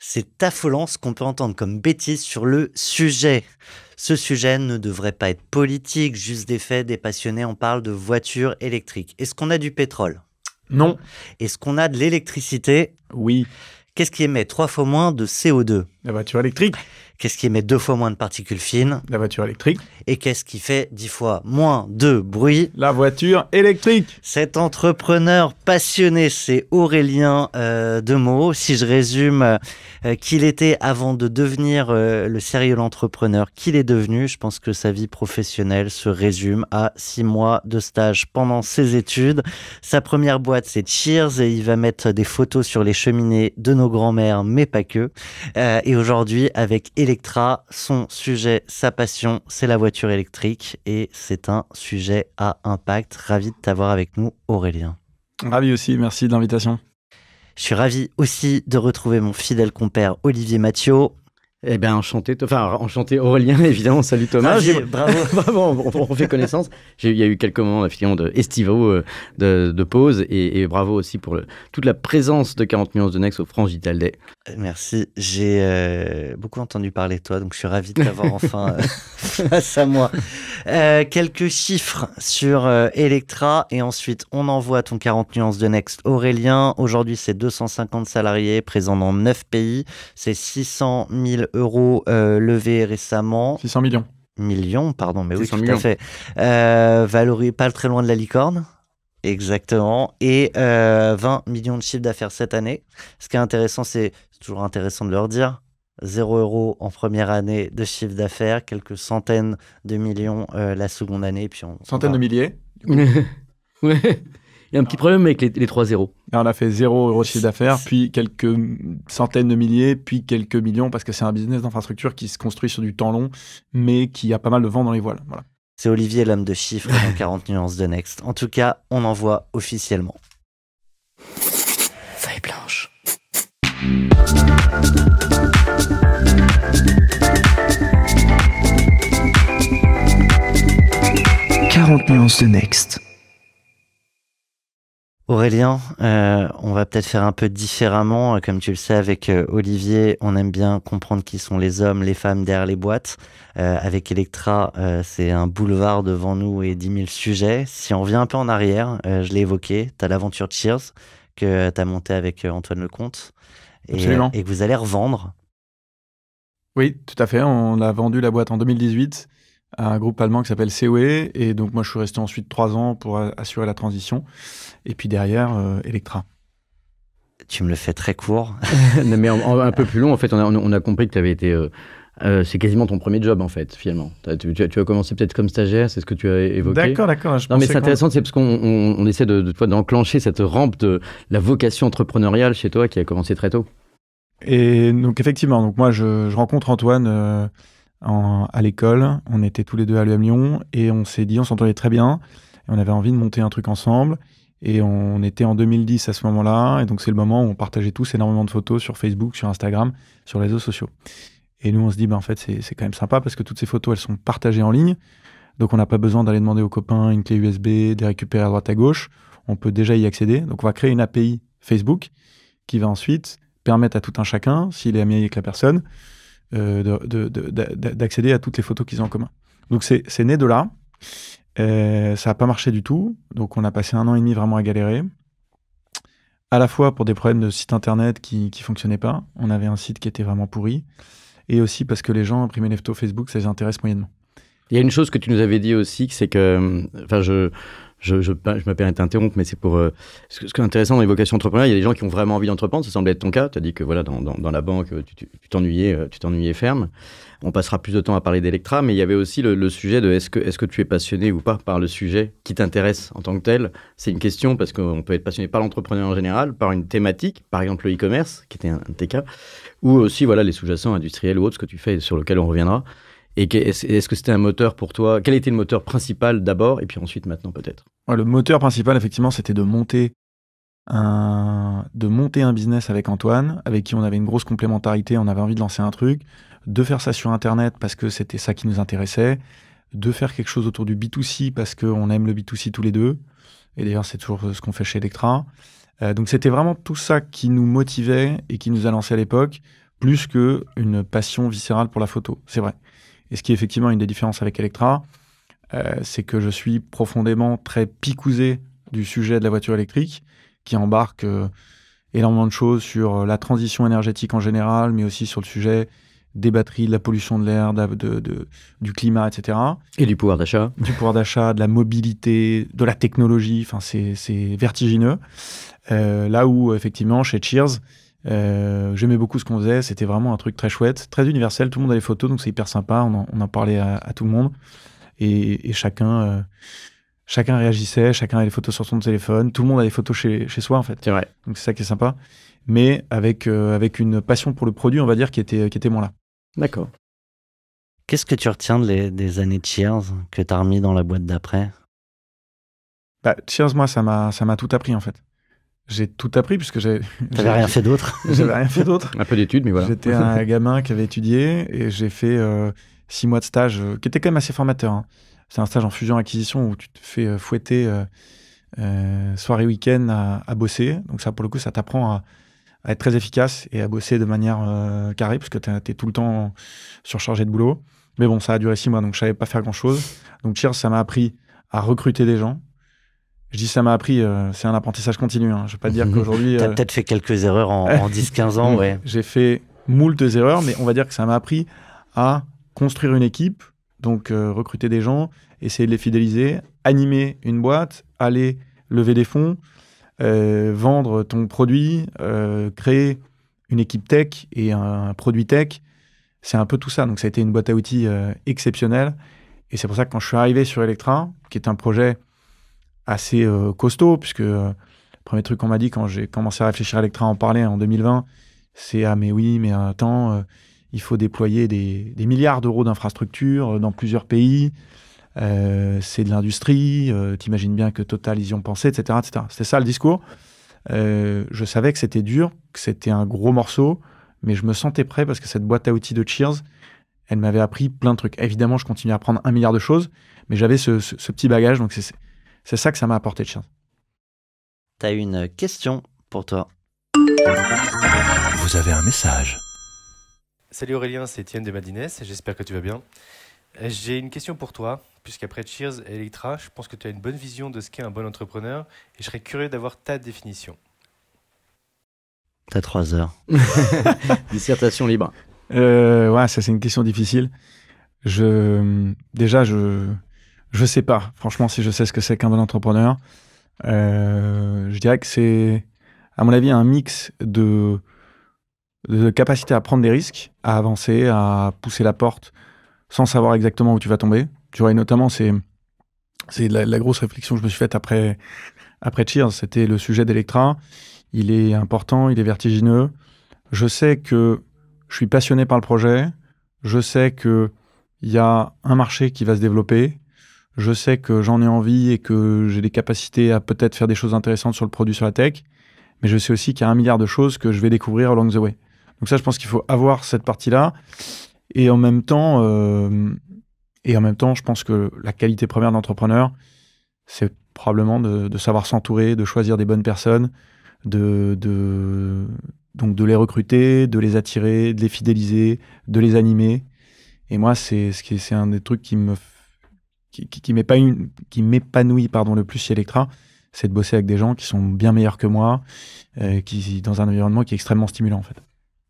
C'est affolant ce qu'on peut entendre comme bêtises sur le sujet. Ce sujet ne devrait pas être politique, juste des faits, des passionnés. On parle de voitures électriques. Est-ce qu'on a du pétrole? Non. Est-ce qu'on a de l'électricité? Oui. Qu'est-ce qui émet 3 fois moins de CO2? La voiture électrique. Qu'est-ce qui émet 2 fois moins de particules fines? La voiture électrique. Et qu'est-ce qui fait 10 fois moins de bruit? La voiture électrique. Cet entrepreneur passionné, c'est Aurélien Demeaux. Si je résume qu'il était avant de devenir le serial entrepreneur qu'il est devenu, je pense que sa vie professionnelle se résume à 6 mois de stage pendant ses études. Sa première boîte, c'est Cheers, et il va mettre des photos sur les cheminées de nos grands-mères, mais pas que. Et aujourd'hui, avec Electra, son sujet, sa passion, c'est la voiture électrique, et c'est un sujet à impact. Ravi de t'avoir avec nous, Aurélien. Ravi aussi, merci de l'invitation. Je suis ravi aussi de retrouver mon fidèle compère Olivier Mathieu. Eh bien, enchanté Aurélien, évidemment, salut Thomas. Bravo. Bravo, on fait connaissance. Il y a eu quelques moments effectivement estivaux de pause et bravo aussi pour toute la présence de 40 nuances de Next au France Digital Day. Merci, j'ai beaucoup entendu parler de toi, donc je suis ravi de t'avoir enfin face à moi. Quelques chiffres sur Electra et ensuite on envoie ton 40 nuances de Next. Aurélien, aujourd'hui c'est 250 salariés présents dans 9 pays, c'est 600 000 euros levés récemment. 600 millions. Millions, pardon, mais oui, tout millions. à fait. Valorisé pas très loin de la licorne. Exactement. Et 20 millions de chiffre d'affaires cette année. Ce qui est intéressant, c'est toujours intéressant de leur dire, 0 € en première année de chiffre d'affaires, quelques centaines de millions la seconde année. Puis Centaines de milliers. Ouais. Il y a un petit problème avec les 3 zéros. Là, on a fait 0 € de chiffre d'affaires, puis quelques centaines de milliers, puis quelques millions, parce que c'est un business d'infrastructure qui se construit sur du temps long, mais qui a pas mal de vent dans les voiles. Voilà. C'est Olivier, l'homme de chiffres, dans 40 nuances de Next. En tout cas, on envoie officiellement. Feuille blanche. « 40 nuances de Next ». Aurélien, on va peut-être faire un peu différemment. Comme tu le sais, avec Olivier, on aime bien comprendre qui sont les hommes, les femmes derrière les boîtes. Avec Electra, c'est un boulevard devant nous et 10 000 sujets. Si on revient un peu en arrière, je l'ai évoqué, tu as l'aventure Cheers que tu as montée avec Antoine Lecomte et que vous allez revendre. Oui, tout à fait. On a vendu la boîte en 2018 à un groupe allemand qui s'appelle COE. Et donc, moi, je suis resté ensuite 3 ans pour assurer la transition. Et puis derrière, Electra. Tu me le fais très court. Mais un peu plus long, en fait, on a compris que tu avais été... c'est quasiment ton premier job, en fait, finalement. Tu as commencé peut-être comme stagiaire, c'est ce que tu as évoqué. D'accord. Non, mais c'est intéressant, c'est parce qu'on essaie d'enclencher cette rampe de la vocation entrepreneuriale chez toi qui a commencé très tôt. Et donc, effectivement, donc moi, je rencontre Antoine à l'école. On était tous les deux à l'UM Lyon et on s'est dit, on s'entendait très bien. Et on avait envie de monter un truc ensemble. Et on était en 2010 à ce moment-là. Et donc, c'est le moment où on partageait tous énormément de photos sur Facebook, sur Instagram, sur les réseaux sociaux. Et nous, on se dit, en fait, c'est quand même sympa parce que toutes ces photos, elles sont partagées en ligne. Donc, on n'a pas besoin d'aller demander aux copains une clé USB, de les récupérer à droite à gauche. On peut déjà y accéder. Donc, on va créer une API Facebook qui va ensuite permettre à tout un chacun, s'il est ami avec la personne, d'accéder à toutes les photos qu'ils ont en commun. Donc, c'est né de là. Ça n'a pas marché du tout. Donc, on a passé 1 an et demi vraiment à galérer. À la fois pour des problèmes de site internet qui ne fonctionnaient pas. On avait un site qui était vraiment pourri. Et aussi parce que les gens imprimaient les photos Facebook, ça les intéresse moyennement. Il y a une chose que tu nous avais dit aussi, c'est que... Enfin, je me permets de t'interrompre, mais c'est pour... ce qui est intéressant dans les vocations entrepreneuriales, il y a des gens qui ont vraiment envie d'entreprendre. Ça semble être ton cas. Tu as dit que voilà, dans la banque, tu t'ennuyais ferme. On passera plus de temps à parler d'Electra, mais il y avait aussi le sujet de est-ce que tu es passionné ou pas par le sujet qui t'intéresse en tant que tel. C'est une question parce qu'on peut être passionné par l'entrepreneuriat en général, par une thématique, par exemple le e-commerce, qui était un de tes cas, ou aussi voilà, les sous-jacents industriels ou autres, ce que tu fais sur lequel on reviendra. Et est-ce que c'était un moteur pour toi? Quel était le moteur principal d'abord et puis ensuite maintenant peut-être? Ouais, le moteur principal, effectivement, c'était de monter un business avec Antoine, avec qui on avait une grosse complémentarité, on avait envie de lancer un truc, de faire ça sur Internet parce que c'était ça qui nous intéressait, de faire quelque chose autour du B2C parce qu'on aime le B2C tous les deux. Et d'ailleurs, c'est toujours ce qu'on fait chez Electra. Donc, c'était vraiment tout ça qui nous motivait et qui nous a lancé à l'époque plus qu'une passion viscérale pour la photo, c'est vrai. Et ce qui est effectivement une des différences avec Electra, c'est que je suis profondément très picousé du sujet de la voiture électrique, qui embarque énormément de choses sur la transition énergétique en général, mais aussi sur le sujet des batteries, de la pollution de l'air, du climat, etc. Et du pouvoir d'achat. Du pouvoir d'achat, de la mobilité, de la technologie, enfin c'est vertigineux. Là où, effectivement, chez Cheers, j'aimais beaucoup ce qu'on faisait, c'était vraiment un truc très chouette, très universel, tout le monde a les photos, donc c'est hyper sympa, on en parlait à tout le monde, et chacun réagissait, chacun avait les photos sur son téléphone, tout le monde a des photos chez soi, en fait. C'est vrai. Donc c'est ça qui est sympa, mais avec une passion pour le produit, on va dire, qui était moins là. D'accord. Qu'est-ce que tu retiens des années Cheers que tu as remis dans la boîte d'après? Cheers, moi, ça m'a tout appris, en fait. J'ai tout appris puisque T'avais rien fait d'autre? J'avais rien fait d'autre. Un peu d'études, mais voilà. J'étais un gamin qui avait étudié et j'ai fait 6 mois de stage qui était quand même assez formateur. Hein. C'est un stage en fusion-acquisition où tu te fais fouetter soirée week-end à bosser. Donc ça, pour le coup, ça t'apprend à être très efficace et à bosser de manière carrée parce que t'es tout le temps surchargé de boulot. Mais bon, ça a duré 6 mois, donc je savais pas faire grand-chose. Donc Cheers, ça m'a appris à recruter des gens. Je dis ça m'a appris, c'est un apprentissage continu. Hein. Je ne vais pas dire qu'aujourd'hui... Tu as peut-être fait quelques erreurs en 10-15 ans, ouais. J'ai fait moult erreurs, mais on va dire que ça m'a appris à construire une équipe, donc recruter des gens, essayer de les fidéliser, animer une boîte, aller lever des fonds, vendre ton produit, créer une équipe tech et un produit tech. C'est un peu tout ça. Donc ça a été une boîte à outils exceptionnelle. Et c'est pour ça que quand je suis arrivé sur Electra, qui est un projet assez costaud, puisque le premier truc qu'on m'a dit quand j'ai commencé à réfléchir à Electra, en parler en 2020, c'est « Ah mais oui, mais attends, il faut déployer des milliards d'euros d'infrastructures dans plusieurs pays, c'est de l'industrie, t'imagines bien que Total, ils y ont pensé, etc. etc. » C'était ça le discours. Je savais que c'était dur, que c'était un gros morceau, mais je me sentais prêt parce que cette boîte à outils de Cheers, elle m'avait appris plein de trucs. Évidemment, je continue à apprendre 1 milliard de choses, mais j'avais ce petit bagage, donc c'est ça que ça m'a apporté de Cheers. Tu as une question pour toi. Vous avez un message. Salut Aurélien, c'est Étienne de Madines, j'espère que tu vas bien. J'ai une question pour toi, puisqu'après Cheers et Electra, je pense que tu as une bonne vision de ce qu'est un bon entrepreneur, et je serais curieux d'avoir ta définition. T'as 3 heures. Dissertation libre. Ouais, ça c'est une question difficile. Déjà, je sais pas, franchement, si je sais ce que c'est qu'un bon entrepreneur. Je dirais que c'est, à mon avis, un mix de capacité à prendre des risques, à avancer, à pousser la porte sans savoir exactement où tu vas tomber. Tu vois, et notamment, c'est la grosse réflexion que je me suis faite après Cheers, c'était le sujet d'Electra. Il est important, il est vertigineux. Je sais que je suis passionné par le projet. Je sais qu'il y a un marché qui va se développer. Je sais que j'en ai envie et que j'ai des capacités à peut-être faire des choses intéressantes sur le produit, sur la tech. Mais je sais aussi qu'il y a 1 milliard de choses que je vais découvrir along the way. Donc ça, je pense qu'il faut avoir cette partie-là. Et en même temps, je pense que la qualité première d'entrepreneur, c'est probablement de savoir s'entourer, de choisir des bonnes personnes, donc de les recruter, de les attirer, de les fidéliser, de les animer. Et moi, c'est un des trucs qui m'épanouit le plus chez Electra, c'est de bosser avec des gens qui sont bien meilleurs que moi, dans un environnement qui est extrêmement stimulant en fait.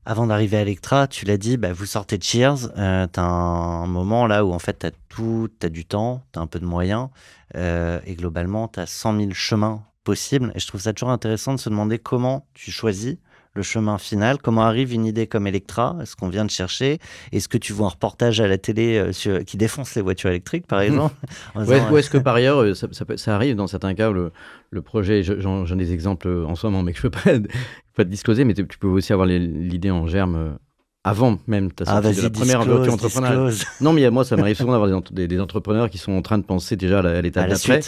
Avant d'arriver à Electra, tu l'as dit, vous sortez de Cheers, t'as un moment là où en fait t'as du temps, t'as un peu de moyens, et globalement t'as 100 000 chemins possibles. Et je trouve ça toujours intéressant de se demander comment tu choisis le chemin final, comment arrive une idée comme Electra, ce qu'on vient de chercher. Est-ce que tu vois un reportage à la télé qui défonce les voitures électriques, par exemple Ou est-ce que par ailleurs, ça arrive dans certains cas, le projet, j'en ai des exemples en ce moment, mais que je ne peux pas te discloser, mais tu peux aussi avoir l'idée en germe avant même ta sortie de la première aventure entrepreneuriale. Non, mais moi, ça m'arrive souvent d'avoir des entrepreneurs qui sont en train de penser déjà à l'étape d'après.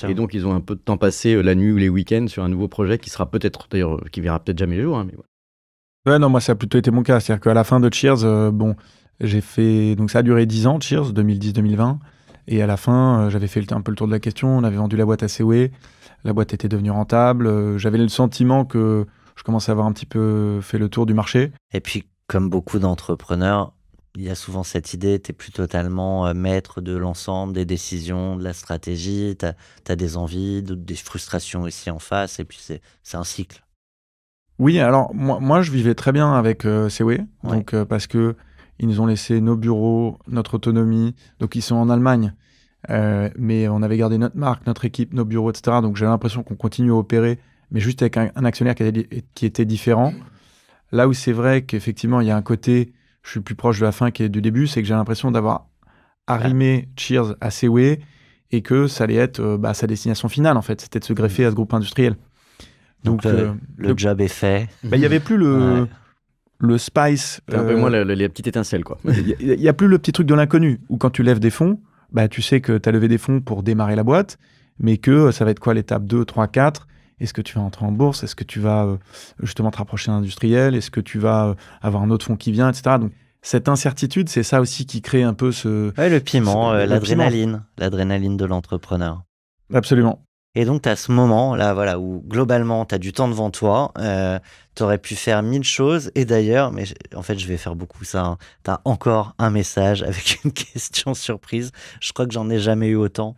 Et donc, ils ont un peu de temps passé la nuit ou les week-ends sur un nouveau projet qui sera peut-être, d'ailleurs, qui verra peut-être jamais le jour. Hein, mais ouais, non, moi, ça a plutôt été mon cas. C'est-à-dire qu'à la fin de Cheers, j'ai fait. Donc, ça a duré 10 ans, Cheers, 2010-2020. Et à la fin, j'avais fait un peu le tour de la question. On avait vendu la boîte à COE. La boîte était devenue rentable. J'avais le sentiment que je commençais à avoir un petit peu fait le tour du marché. Et puis, comme beaucoup d'entrepreneurs, il y a souvent cette idée, tu n'es plus totalement maître de l'ensemble des décisions, de la stratégie, tu as des envies, des frustrations aussi en face, et puis c'est un cycle. Oui, alors moi je vivais très bien avec CW, donc parce que ils nous ont laissé nos bureaux, notre autonomie, donc ils sont en Allemagne, mais on avait gardé notre marque, notre équipe, nos bureaux, etc. Donc j'avais l'impression qu'on continue à opérer, mais juste avec un actionnaire qui était différent. Là où c'est vrai qu'effectivement il y a un côté, je suis plus proche de la fin que du début, c'est que j'ai l'impression d'avoir arrimé Cheers à CW et que ça allait être sa destination finale en fait, c'était de se greffer à ce groupe industriel. Donc le job est fait. Il n'y avait plus le spice. C'est un peu moins les petites étincelles, quoi. Il n'y a plus le petit truc de l'inconnu, où quand tu lèves des fonds, tu sais que tu as levé des fonds pour démarrer la boîte, mais que ça va être quoi l'étape 2, 3, 4 ? Est-ce que tu vas entrer en bourse ? Est-ce que tu vas justement te rapprocher d'un industriel ? Est-ce que tu vas avoir un autre fonds qui vient, etc. Donc cette incertitude, c'est ça aussi qui crée un peu ce... Ouais, le piment, l'adrénaline de l'entrepreneur. Absolument. Et donc, tu as ce moment-là, voilà, où globalement, tu as du temps devant toi, tu aurais pu faire 1000 choses, et d'ailleurs, mais en fait, je vais faire beaucoup ça, hein, tu as encore un message avec une question surprise. Je crois que j'en ai jamais eu autant.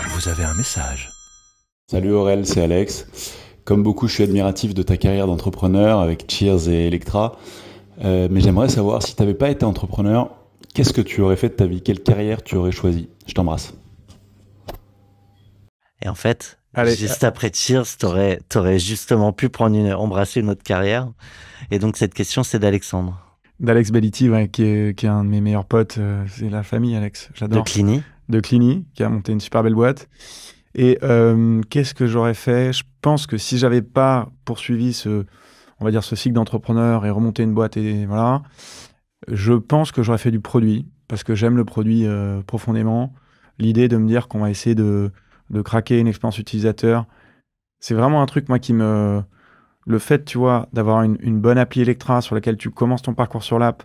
Vous avez un message. Salut Aurel, c'est Alex. Comme beaucoup, je suis admiratif de ta carrière d'entrepreneur avec Cheers et Electra, mais j'aimerais savoir, si tu n'avais pas été entrepreneur, qu'est-ce que tu aurais fait de ta vie ? Quelle carrière tu aurais choisi ? Je t'embrasse. Et en fait, juste après Cheers, t'aurais justement pu embrasser une autre carrière. Et donc, cette question, c'est d'Alexandre. D'Alex Belliti, qui est un de mes meilleurs potes. C'est la famille, Alex. J'adore. De Clini, qui a monté une super belle boîte. Et qu'est-ce que j'aurais fait ? Je pense que si j'avais pas poursuivi ce cycle d'entrepreneur et remonté une boîte, et voilà, je pense que j'aurais fait du produit, parce que j'aime le produit profondément. L'idée de me dire qu'on va essayer de craquer une expérience utilisateur, c'est vraiment un truc, moi, le fait, tu vois, d'avoir une bonne appli Electra sur laquelle tu commences ton parcours sur l'app,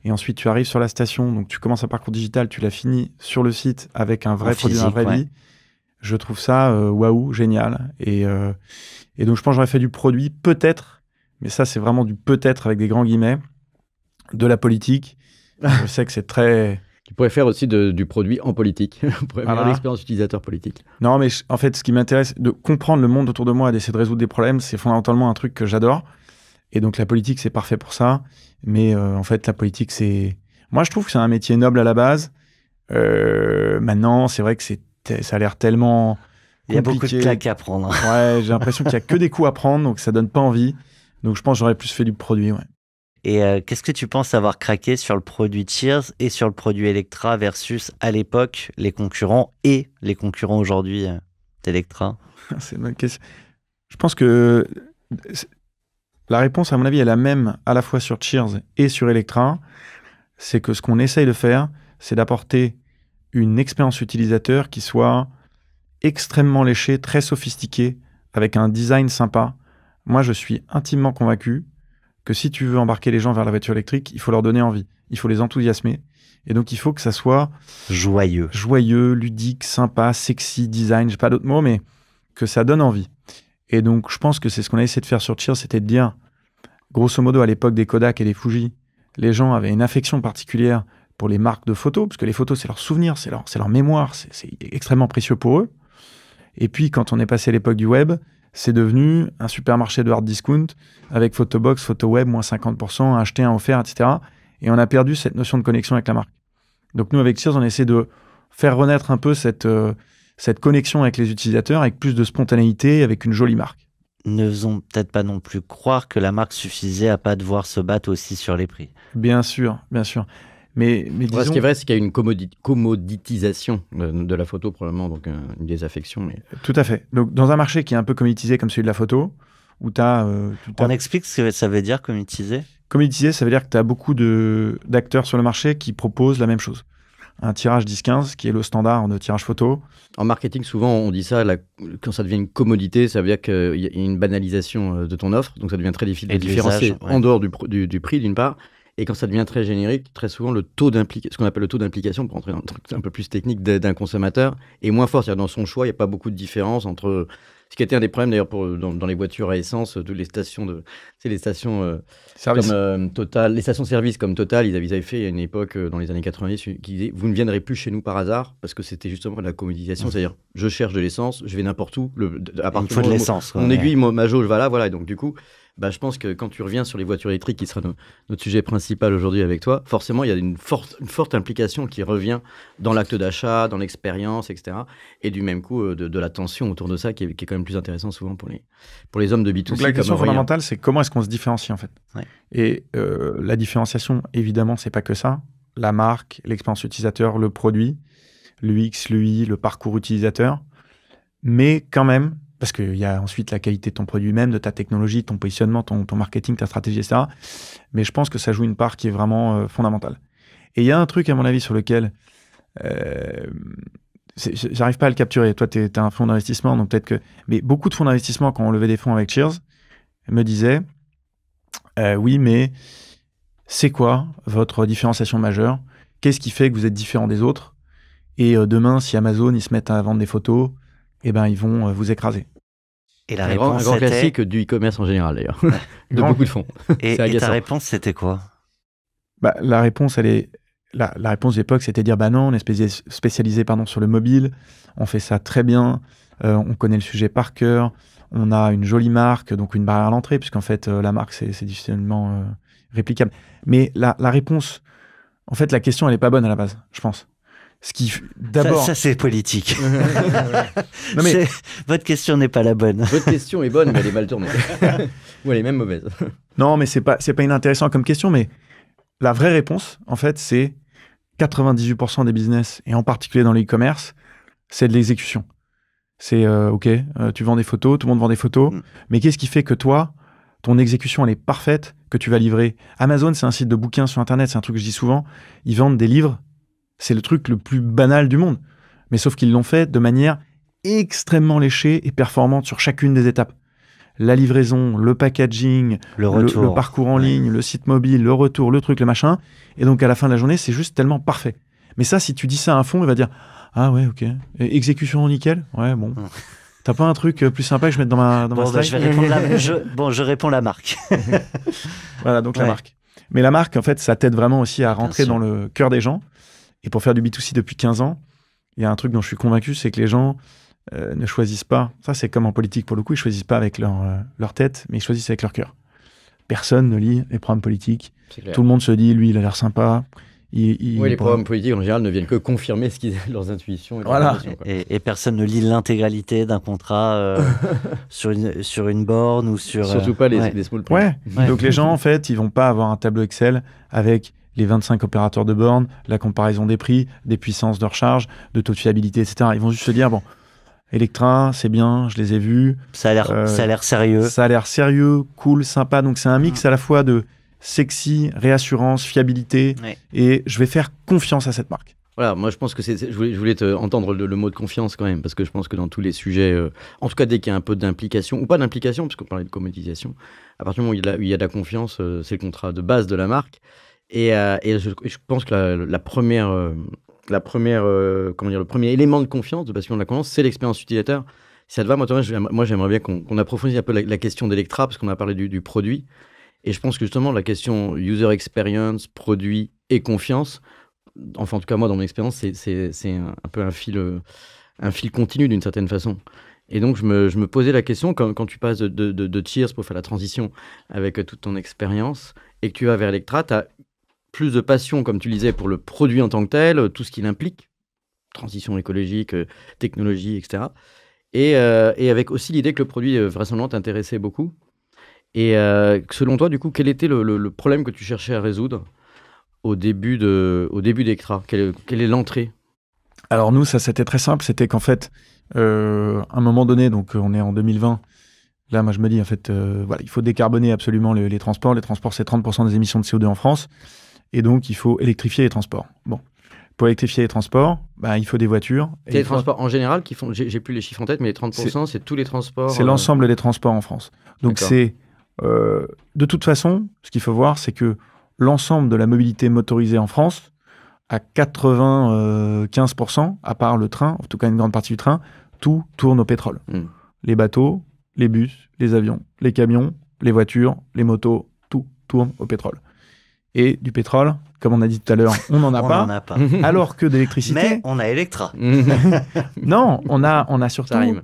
et ensuite tu arrives sur la station, donc tu commences un parcours digital, tu l'as fini sur le site avec un vrai produit, un vrai vie. Je trouve ça waouh, génial. Et donc, je pense que j'aurais fait du produit, peut-être, mais ça, c'est vraiment du peut-être avec des grands guillemets, de la politique. Je sais que c'est très... Tu pourrais faire aussi du produit en politique. Tu pourrais faire l'expérience utilisateur politique. Non, mais en fait, ce qui m'intéresse, de comprendre le monde autour de moi et d'essayer de résoudre des problèmes, c'est fondamentalement un truc que j'adore. Et donc, la politique, c'est parfait pour ça. Mais en fait, la politique, c'est... Moi, je trouve que c'est un métier noble à la base. Maintenant, c'est vrai que ça a l'air tellement compliqué. Il y a beaucoup de claques à prendre. Ouais, j'ai l'impression qu'il n'y a que des coups à prendre, donc ça donne pas envie. Donc, je pense que j'aurais plus fait du produit, ouais. Et qu'est-ce que tu penses avoir craqué sur le produit Cheers et sur le produit Electra versus, à l'époque, les concurrents et les concurrents aujourd'hui d'Electra ? C'est une bonne question. Je pense que la réponse, à mon avis, est la même à la fois sur Cheers et sur Electra. C'est que ce qu'on essaye de faire, c'est d'apporter une expérience utilisateur qui soit extrêmement léchée, très sophistiquée, avec un design sympa. Moi, je suis intimement convaincu que si tu veux embarquer les gens vers la voiture électrique, il faut leur donner envie, il faut les enthousiasmer. Et donc, il faut que ça soit joyeux, ludique, sympa, sexy, design, j'ai pas d'autres mots, mais que ça donne envie. Et donc, je pense que c'est ce qu'on a essayé de faire sur Cheers, c'était de dire, grosso modo, à l'époque des Kodak et des Fuji, les gens avaient une affection particulière pour les marques de photos, parce que les photos, c'est leur souvenir, c'est leur mémoire, c'est extrêmement précieux pour eux. Et puis, quand on est passé à l'époque du web, c'est devenu un supermarché de hard discount avec Photobox, PhotoWeb, moins 50%, acheter un offert, etc. Et on a perdu cette notion de connexion avec la marque. Donc nous, avec Cheers, on essaie de faire renaître un peu cette connexion avec les utilisateurs, avec plus de spontanéité, avec une jolie marque. Ne faisons peut-être pas non plus croire que la marque suffisait à pas devoir se battre aussi sur les prix. Bien sûr, bien sûr. Mais disons... Ce qui est vrai, c'est qu'il y a une commoditisation de la photo, probablement, donc une désaffection. Mais... Tout à fait. Donc, dans un marché qui est un peu commoditisé comme celui de la photo, où tu as... On explique ce que ça veut dire, commoditisé ? Commoditisé, ça veut dire que tu as beaucoup d'acteurs sur le marché qui proposent la même chose. Un tirage 10-15, qui est le standard de tirage photo. En marketing, souvent, on dit ça, quand ça devient une commodité, ça veut dire qu'il y a une banalisation de ton offre, donc ça devient très difficile de différencier en dehors du prix, d'une part. Et quand ça devient très générique, très souvent, ce qu'on appelle le taux d'implication, pour entrer dans un truc un peu plus technique d'un consommateur, est moins fort. C'est-à-dire dans son choix, il n'y a pas beaucoup de différence entre Ce qui était un des problèmes d'ailleurs dans les voitures à essence, toutes les stations les stations Service. comme Total, les stations-service comme Total, ils avaient fait à une époque dans les années 90 qui disaient vous ne viendrez plus chez nous par hasard parce que c'était justement de la commodisation, c'est-à-dire je cherche de l'essence, je vais n'importe où, à partir Il faut de l'essence. mon aiguille, ma jauge, voilà, et donc du coup. Je pense que quand tu reviens sur les voitures électriques, qui sera notre sujet principal aujourd'hui avec toi, forcément, il y a une forte implication qui revient dans l'acte d'achat, dans l'expérience, etc. Et du même coup, de la tension autour de ça, qui est quand même plus intéressant souvent pour les hommes de B2C. Donc la question fondamentale, c'est comment est-ce qu'on se différencie en fait. Ouais. Et la différenciation, évidemment, c'est pas que ça. La marque, l'expérience utilisateur, le produit, l'UX, l'UI, le parcours utilisateur. Mais quand même, parce qu'il y a ensuite la qualité de ton produit même, de ta technologie, ton positionnement, ton marketing, ta stratégie, etc. Mais je pense que ça joue une part qui est vraiment fondamentale. Et il y a un truc, à mon avis, sur lequel j'arrive pas à le capturer. Toi, tu es un fonds d'investissement, donc peut-être que... Mais beaucoup de fonds d'investissement, quand on levait des fonds avec Cheers, me disaient oui, mais c'est quoi votre différenciation majeure? Qu'est-ce qui fait que vous êtes différent des autres? Et demain, si Amazon, ils se mettent à vendre des photos, eh ben, ils vont vous écraser. Et la un réponse grand était... classique du e-commerce en général, d'ailleurs. De beaucoup de fonds. Et ta agaçant. réponse, c'était quoi? La réponse, la réponse de l'époque, c'était de dire non, on est spécialisé sur le mobile, on fait ça très bien, on connaît le sujet par cœur, on a une jolie marque, donc une barrière à l'entrée, puisqu'en fait, la marque, c'est difficilement réplicable. Mais la réponse, en fait, la question, elle n'est pas bonne à la base, je pense. D'abord... Ça, c'est politique. Non, mais... Votre question n'est pas la bonne. Votre question est bonne, mais elle est mal tournée. Ou elle est même mauvaise. Non, mais c'est pas inintéressant comme question, mais la vraie réponse, en fait, c'est 98% des business, et en particulier dans le e-commerce, c'est de l'exécution. C'est, tu vends des photos, tout le monde vend des photos, mais qu'est-ce qui fait que toi, ton exécution, elle est parfaite, que tu vas livrer? Amazon, c'est un site de bouquins sur Internet, c'est un truc que je dis souvent, ils vendent des livres. C'est le truc le plus banal du monde. Mais sauf qu'ils l'ont fait de manière extrêmement léchée et performante sur chacune des étapes. La livraison, le packaging, le parcours en ligne, le site mobile, le retour, le truc, le machin. Et donc, à la fin de la journée, c'est juste tellement parfait. Mais ça, si tu dis ça à un fond, il va dire « Ah ouais, ok. Et exécution nickel? Ouais, bon. T'as pas un truc plus sympa que je mette dans ma slide? Je vais répondre je réponds la marque. Voilà, donc la marque. Mais la marque, en fait, ça t'aide vraiment aussi à rentrer dans le cœur des gens. Et pour faire du B2C depuis 15 ans, il y a un truc dont je suis convaincu, c'est que les gens ne choisissent pas. Ça, c'est comme en politique pour le coup, ils choisissent pas avec leur tête, mais ils choisissent avec leur cœur. Personne ne lit les programmes politiques. Tout le monde se dit, lui, il a l'air sympa. Les programmes politiques, en général, ne viennent que confirmer leurs intuitions. Et personne ne lit l'intégralité d'un contrat sur une borne ou sur... Surtout pas les small print. Ouais. Donc les gens, en fait, ils vont pas avoir un tableau Excel avec les 25 opérateurs de borne, la comparaison des prix, des puissances de recharge, de taux de fiabilité, etc. Ils vont juste se dire, bon, Electra, c'est bien, je les ai vus. Ça a l'air sérieux. Ça a l'air sérieux, cool, sympa. Donc c'est un mix à la fois de sexy, réassurance, fiabilité, et je vais faire confiance à cette marque. Voilà, moi je pense que je voulais entendre le mot de confiance quand même, parce que je pense que dans tous les sujets, en tout cas dès qu'il y a un peu d'implication, ou pas d'implication, parce qu'on parlait de commodisation, à partir du moment où il y a de la confiance, c'est le contrat de base de la marque. Et je pense que le premier élément de confiance, de bastion de la confiance, c'est l'expérience utilisateur. Si ça te va, moi j'aimerais bien qu'on approfondisse un peu la question d'Electra, parce qu'on a parlé du produit. Et je pense que justement, la question user experience, produit et confiance, enfin en tout cas moi dans mon expérience, c'est un peu un fil continu d'une certaine façon. Et donc je me posais la question, quand tu passes de Cheers pour faire la transition avec toute ton expérience, et que tu vas vers Electra, tu as plus de passion, comme tu le disais, pour le produit en tant que tel, tout ce qu'il implique, transition écologique, technologie, etc. Et avec aussi l'idée que le produit vraisemblablement t'intéressait beaucoup. Et selon toi, du coup, quel était le problème que tu cherchais à résoudre au début d'Electra? Quelle est l'entrée? Alors nous, ça c'était très simple, c'était qu'en fait, à un moment donné, donc on est en 2020, là moi je me dis en fait, voilà, il faut décarboner absolument les transports. Les transports, c'est 30% des émissions de CO2 en France, et donc il faut électrifier les transports. Bon, pour électrifier les transports, il faut des voitures. C'est les transports en général qui font, j'ai plus les chiffres en tête, mais les 30%, c'est tous les transports. C'est l'ensemble des transports en France. Donc c'est, de toute façon, ce qu'il faut voir, c'est que l'ensemble de la mobilité motorisée en France, à 95%, à part le train, en tout cas une grande partie du train, tout tourne au pétrole. les bateaux, les bus, les avions, les camions, les voitures, les motos, tout tourne au pétrole. Et du pétrole, comme on a dit tout à l'heure, on n'en a On pas. n'en a pas. Alors que d'électricité... Mais on a Electra. Non, on a surtout, Ça rime.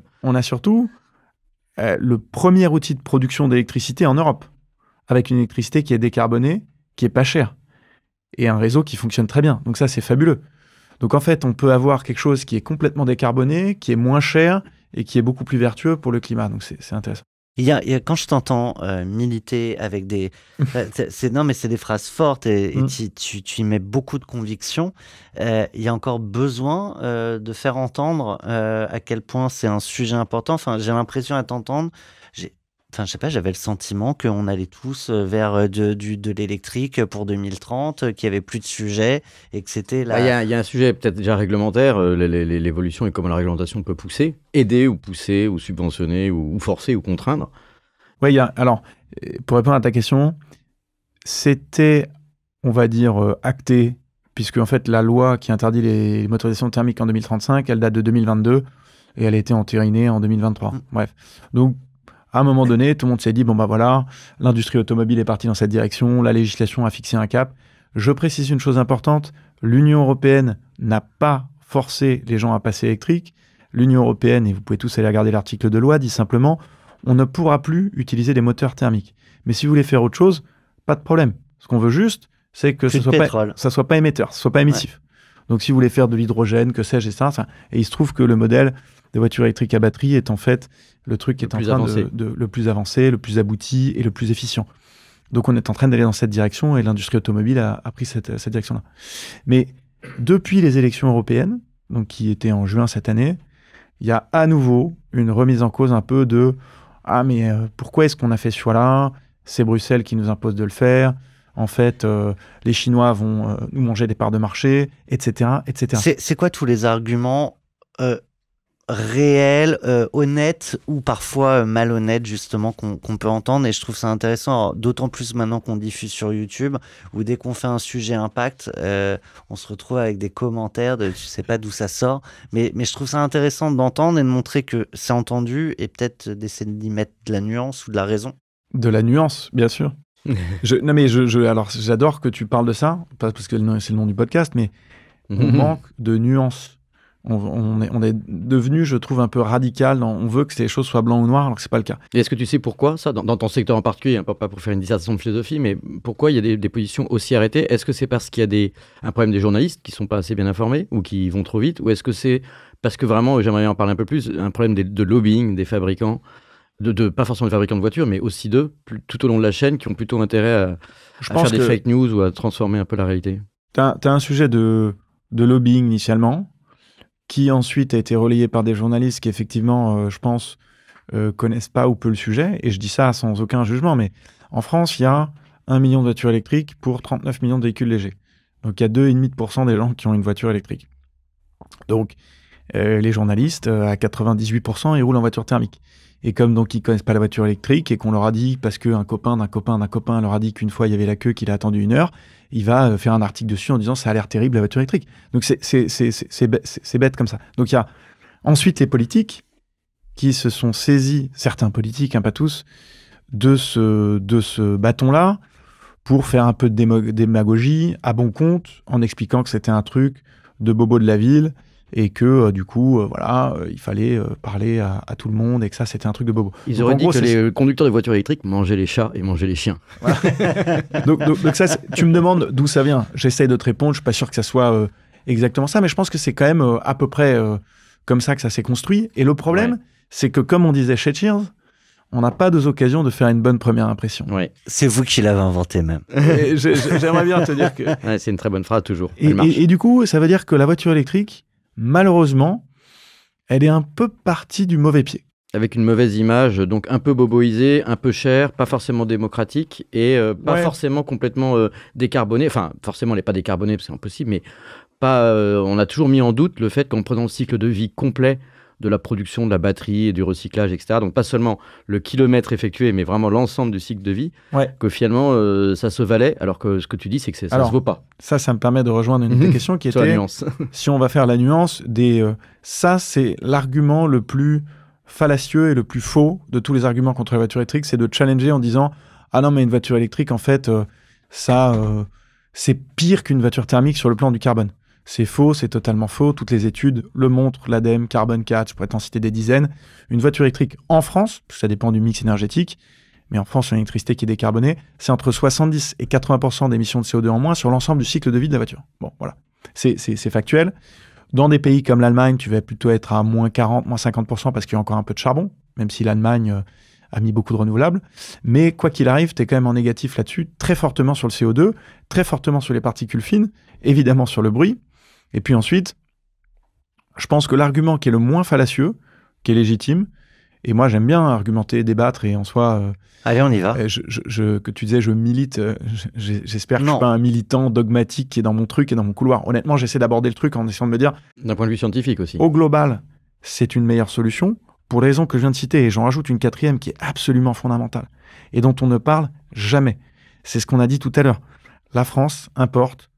le premier outil de production d'électricité en Europe, avec une électricité qui est décarbonée, qui est pas chère, et un réseau qui fonctionne très bien. Donc ça, c'est fabuleux. Donc en fait, on peut avoir quelque chose qui est complètement décarboné, qui est moins cher et qui est beaucoup plus vertueux pour le climat. Donc c'est intéressant. Quand je t'entends militer avec des... non, mais c'est des phrases fortes et tu y mets beaucoup de conviction. Il y a encore besoin de faire entendre à quel point c'est un sujet important. Enfin, j'ai l'impression à t'entendre... je sais pas, j'avais le sentiment qu'on allait tous vers de l'électrique pour 2030, qu'il n'y avait plus de sujet et que c'était là. Il y a un sujet peut-être déjà réglementaire, l'évolution et comment la réglementation peut pousser, aider ou pousser ou subventionner ou forcer ou contraindre. Oui, alors, pour répondre à ta question, c'était, on va dire, acté, puisque en fait, la loi qui interdit les motorisations thermiques en 2035, elle date de 2022 et elle a été entérinée en 2023. Bref. Donc, à un moment donné, tout le monde s'est dit, bon bah voilà, l'industrie automobile est partie dans cette direction, la législation a fixé un cap. Je précise une chose importante, l'Union européenne n'a pas forcé les gens à passer électrique. L'Union européenne, et vous pouvez tous aller regarder l'article de loi, dit simplement, on ne pourra plus utiliser des moteurs thermiques. Mais si vous voulez faire autre chose, pas de problème. Ce qu'on veut juste, c'est que ça soit pas émetteur, ça soit pas émissif. Ouais. Donc si vous voulez faire de l'hydrogène, que sais-je, etc. Et il se trouve que le modèle des voitures électriques à batterie est en fait le truc qui est en train de le plus avancé, le plus abouti et le plus efficient. Donc on est en train d'aller dans cette direction et l'industrie automobile a pris cette direction-là. Mais depuis les élections européennes, donc qui étaient en juin cette année, il y a à nouveau une remise en cause un peu de « Ah mais pourquoi est-ce qu'on a fait ce choix-là ? C'est Bruxelles qui nous impose de le faire. En fait, les Chinois vont nous manger des parts de marché, etc. etc. » C'est quoi tous les arguments réels, honnêtes ou parfois malhonnêtes justement qu'on peut entendre, et je trouve ça intéressant, d'autant plus maintenant qu'on diffuse sur YouTube, où dès qu'on fait un sujet impact, on se retrouve avec des commentaires de tu sais pas d'où ça sort, mais je trouve ça intéressant d'entendre et de montrer que c'est entendu et peut-être d'essayer d'y mettre de la nuance ou de la raison. De la nuance, bien sûr. Alors j'adore que tu parles de ça, pas parce que c'est le nom du podcast, mais on manque de nuance. On est devenu, je trouve, un peu radical. On veut que les choses soient blanc ou noir, alors que c'est pas le cas. Et est-ce que tu sais pourquoi ça, dans ton secteur en particulier, hein, pas pour faire une dissertation de philosophie, mais pourquoi il y a des positions aussi arrêtées ? Est-ce que c'est parce qu'il y a un problème des journalistes qui sont pas assez bien informés ou qui vont trop vite, ou est-ce que c'est parce que vraiment, j'aimerais en parler un peu plus, un problème de lobbying des fabricants, pas forcément des fabricants de voitures, mais aussi d'eux, tout au long de la chaîne, qui ont plutôt intérêt à faire des fake news ou à transformer un peu la réalité ? T'as un sujet de lobbying initialement, qui ensuite a été relayé par des journalistes qui, effectivement, je pense, connaissent pas ou peu le sujet. Et je dis ça sans aucun jugement, mais en France, il y a 1 million de voitures électriques pour 39 millions de véhicules légers. Donc, il y a 2,5% des gens qui ont une voiture électrique. Donc, les journalistes, à 98%, ils roulent en voiture thermique. Et comme donc ils connaissent pas la voiture électrique et qu'on leur a dit, parce qu'un copain d'un copain d'un copain leur a dit qu'une fois il y avait la queue, qu'il a attendu 1 heure, il va faire un article dessus en disant ça a l'air terrible la voiture électrique. Donc c'est bête comme ça. Donc il y a ensuite les politiques qui se sont saisis, certains politiques, hein, pas tous, de ce bâton-là pour faire un peu de démagogie à bon compte en expliquant que c'était un truc de bobo de la ville et que du coup, il fallait parler à tout le monde et que ça, c'était un truc de bobo. Ils auraient dit que les conducteurs de voitures électriques mangeaient les chats et mangeaient les chiens. Voilà. donc ça, tu me demandes d'où ça vient. J'essaye de te répondre, je suis pas sûr que ça soit exactement ça, mais je pense que c'est quand même à peu près comme ça que ça s'est construit. Et le problème, c'est que comme on disait chez Cheers, on n'a pas deux occasions de faire une bonne première impression. Ouais. C'est vous qui l'avez inventé même. J'aimerais bien te dire que... Ouais, c'est une très bonne phrase toujours. Et du coup, ça veut dire que la voiture électrique, malheureusement, elle est un peu partie du mauvais pied. Avec une mauvaise image, donc un peu boboisée, un peu chère, pas forcément démocratique et pas forcément complètement décarbonée. Enfin, forcément, elle n'est pas décarbonée, c'est impossible, mais on a toujours mis en doute le fait qu'en prenant le cycle de vie complet de la production de la batterie et du recyclage, etc. Donc pas seulement le kilomètre effectué, mais vraiment l'ensemble du cycle de vie, que finalement ça se valait, alors que ce que tu dis, c'est que ça se vaut pas. Ça me permet de rejoindre une des questions qui était, la nuance. Si on va faire la nuance, ça c'est l'argument le plus fallacieux et le plus faux de tous les arguments contre la voiture électrique, c'est de challenger en disant « Ah non, mais une voiture électrique, en fait, c'est pire qu'une voiture thermique sur le plan du carbone. » C'est faux, c'est totalement faux. Toutes les études le montrent, l'ADEME, Carbone 4, je pourrais t'en citer des dizaines. Une voiture électrique en France, parce que ça dépend du mix énergétique, mais en France, une électricité qui est décarbonée, c'est entre 70 et 80% d'émissions de CO2 en moins sur l'ensemble du cycle de vie de la voiture. Bon, voilà. C'est factuel. Dans des pays comme l'Allemagne, tu vas plutôt être à moins 40, moins 50% parce qu'il y a encore un peu de charbon, même si l'Allemagne a mis beaucoup de renouvelables. Mais quoi qu'il arrive, tu es quand même en négatif là-dessus, très fortement sur le CO2, très fortement sur les particules fines, évidemment sur le bruit. Et puis ensuite, je pense que l'argument qui est le moins fallacieux, qui est légitime, et moi j'aime bien argumenter, débattre, et en soi... Allez, on y va. Que tu disais, je milite, j'espère que je ne suis pas un militant dogmatique qui est dans mon truc et dans mon couloir. Honnêtement, j'essaie d'aborder le truc en essayant de me dire... D'un point de vue scientifique aussi. Au global, c'est une meilleure solution, pour les raisons que je viens de citer, et j'en rajoute une quatrième qui est absolument fondamentale, et dont on ne parle jamais. C'est ce qu'on a dit tout à l'heure. La France importe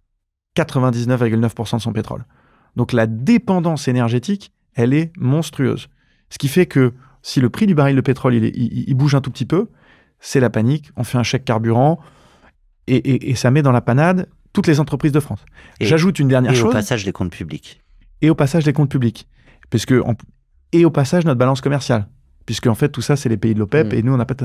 99,9% de son pétrole. Donc la dépendance énergétique, elle est monstrueuse. Ce qui fait que si le prix du baril de pétrole il bouge un tout petit peu, c'est la panique, on fait un chèque carburant et ça met dans la panade toutes les entreprises de France. J'ajoute une dernière chose. Et au passage des comptes publics. Et au passage des comptes publics. Et au passage notre balance commerciale. Puisque en fait tout ça c'est les pays de l'OPEP et nous on n'a pas...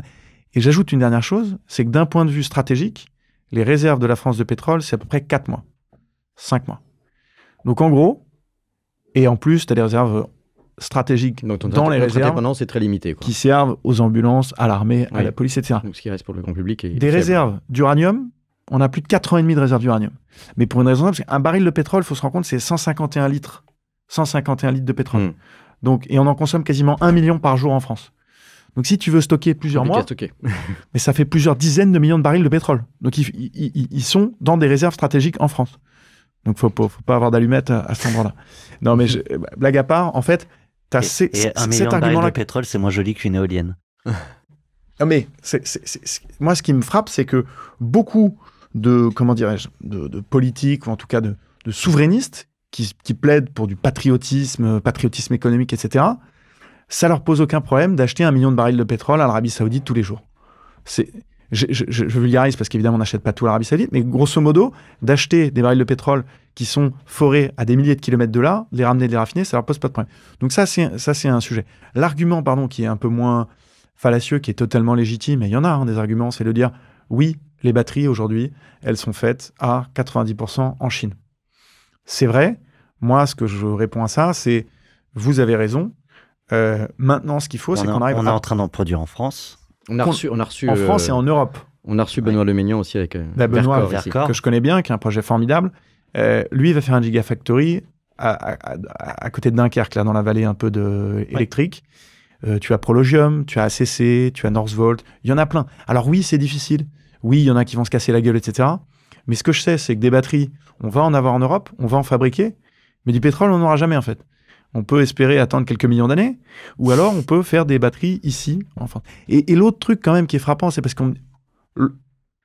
Et j'ajoute une dernière chose, c'est que d'un point de vue stratégique, les réserves de la France de pétrole c'est à peu près 4 mois. 5 mois. Donc en gros, et en plus, tu as des réserves stratégiques dans les réserves indépendance est très limitée, quoi. Qui servent aux ambulances, à l'armée, à la police, etc. Donc ce qui reste pour le grand public est des faible. réserves d'uranium, on a plus de 4 ans et demi de réserves d'uranium. Mais pour une raison simple, parce qu'un baril de pétrole, il faut se rendre compte, c'est 151 litres. 151 litres de pétrole. Donc, et on en consomme quasiment 1 million par jour en France. Donc si tu veux stocker plusieurs mois, mais ça fait plusieurs dizaines de millions de barils de pétrole. Donc ils sont dans des réserves stratégiques en France. Donc faut pas avoir d'allumettes à cet endroit-là. Non mais blague à part, en fait, tu as un million de barils de pétrole, c'est moins joli qu'une éolienne. Non mais moi ce qui me frappe, c'est que beaucoup de, comment dirais-je, de politiques, ou en tout cas de souverainistes qui plaident pour du patriotisme économique, etc., ça leur pose aucun problème d'acheter 1 million de barils de pétrole à l'Arabie Saoudite tous les jours. Je vulgarise parce qu'évidemment on n'achète pas tout à l'Arabie Saoudite, mais grosso modo, d'acheter des barils de pétrole qui sont forés à des milliers de kilomètres de là, les ramener, les raffiner, ça leur pose pas de problème. Donc ça c'est un sujet. L'argument, qui est un peu moins fallacieux, qui est totalement légitime, et il y en a des arguments, c'est de dire oui, les batteries aujourd'hui, elles sont faites à 90% en Chine. C'est vrai. Moi, ce que je réponds à ça, c'est vous avez raison. Maintenant, ce qu'il faut, c'est qu'on arrive. On est en train d'en produire en France. On a reçu en France et en Europe. On a reçu Benoît Leménian aussi avec Benoît Vercors, que je connais bien, qui est un projet formidable. Lui, il va faire un gigafactory à côté de Dunkerque, là, dans la vallée un peu électrique. Tu as Prologium, tu as ACC, tu as Northvolt. Il y en a plein. Alors oui, c'est difficile. Oui, il y en a qui vont se casser la gueule, etc. Mais ce que je sais, c'est que des batteries, on va en avoir en Europe, on va en fabriquer, mais du pétrole, on n'en aura jamais, en fait. On peut espérer attendre quelques millions d'années, ou alors on peut faire des batteries ici, en France. Et l'autre truc, quand même, qui est frappant, c'est parce qu'on...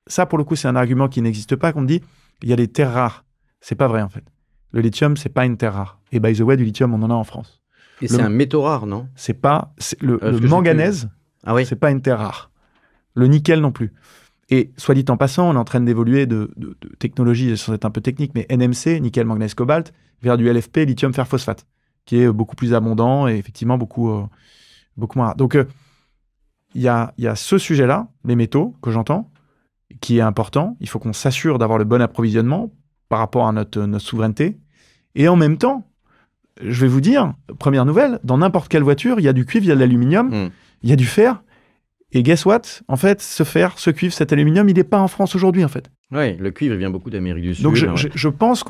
Ça, pour le coup, c'est un argument qui n'existe pas, qu'on me dit, il y a des terres rares. C'est pas vrai, en fait. Le lithium, c'est pas une terre rare. Et by the way, du lithium, on en a en France. Et c'est un métaux rare, non? C'est pas... Le manganèse, c'est pas une terre rare. Le nickel non plus. Et soit dit en passant, on est en train d'évoluer de technologie, sans être un peu technique, mais NMC, nickel, manganèse, cobalt, vers du LFP, lithium, fer, phosphate, qui est beaucoup plus abondant et effectivement beaucoup moins rare. Donc, il y a ce sujet-là, les métaux, que j'entends, qui est important. Il faut qu'on s'assure d'avoir le bon approvisionnement par rapport à notre souveraineté. Et en même temps, je vais vous dire, première nouvelle, dans n'importe quelle voiture, il y a du cuivre, il y a de l'aluminium, il y a du fer. Et guess what? En fait, ce fer, ce cuivre, cet aluminium, il n'est pas en France aujourd'hui, en fait. Oui, le cuivre, il vient beaucoup d'Amérique du Sud. Donc, je pense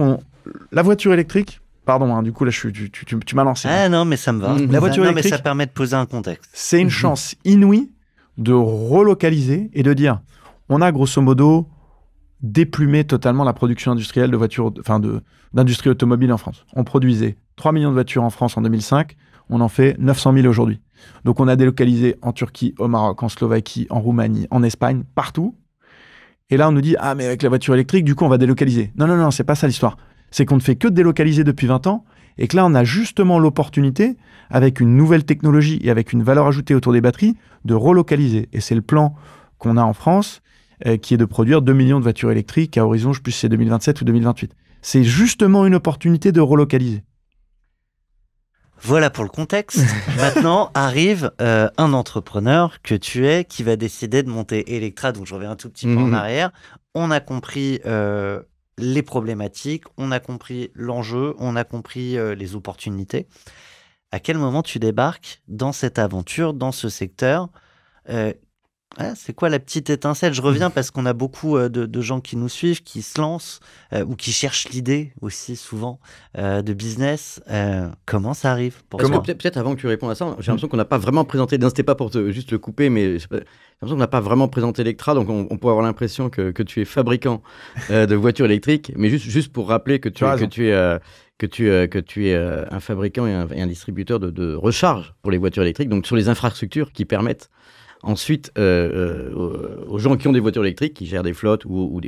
la voiture électrique... Pardon, du coup, là, tu m'as lancé. Ah non, mais ça me va. La voiture électrique... mais ça permet de poser un contexte. C'est une chance inouïe de relocaliser et de dire, on a grosso modo déplumé totalement la production industrielle de voitures, d'industrie automobile en France. On produisait 3 millions de voitures en France en 2005, on en fait 900 000 aujourd'hui. Donc on a délocalisé en Turquie, au Maroc, en Slovaquie, en Roumanie, en Espagne, partout. Et là on nous dit, ah mais avec la voiture électrique, du coup on va délocaliser. Non, c'est pas ça l'histoire. C'est qu'on ne fait que délocaliser depuis 20 ans Et que là, on a justement l'opportunité, avec une nouvelle technologie et avec une valeur ajoutée autour des batteries, de relocaliser. Et c'est le plan qu'on a en France, qui est de produire 2 millions de voitures électriques à horizon, je sais plus si c'est 2027 ou 2028. C'est justement une opportunité de relocaliser. Voilà pour le contexte. Maintenant arrive un entrepreneur que tu es qui va décider de monter Electra. Donc je reviens un tout petit peu en arrière. On a compris les problématiques, on a compris l'enjeu, on a compris les opportunités. À quel moment tu débarques dans cette aventure, dans ce secteur c'est quoi la petite étincelle? Je reviens parce qu'on a beaucoup de gens qui nous suivent, qui se lancent ou qui cherchent l'idée aussi souvent de business. Comment ça arrive pour toi? Peut-être avant que tu répondes à ça, j'ai l'impression qu'on n'a pas vraiment présenté, c'était pas pour juste le couper, mais j'ai l'impression qu'on n'a pas vraiment présenté Electra, donc on peut avoir l'impression que tu es fabricant de voitures électriques, mais juste pour rappeler que tu es un fabricant et un distributeur de recharge pour les voitures électriques, donc sur les infrastructures qui permettent ensuite aux gens qui ont des voitures électriques, qui gèrent des flottes ou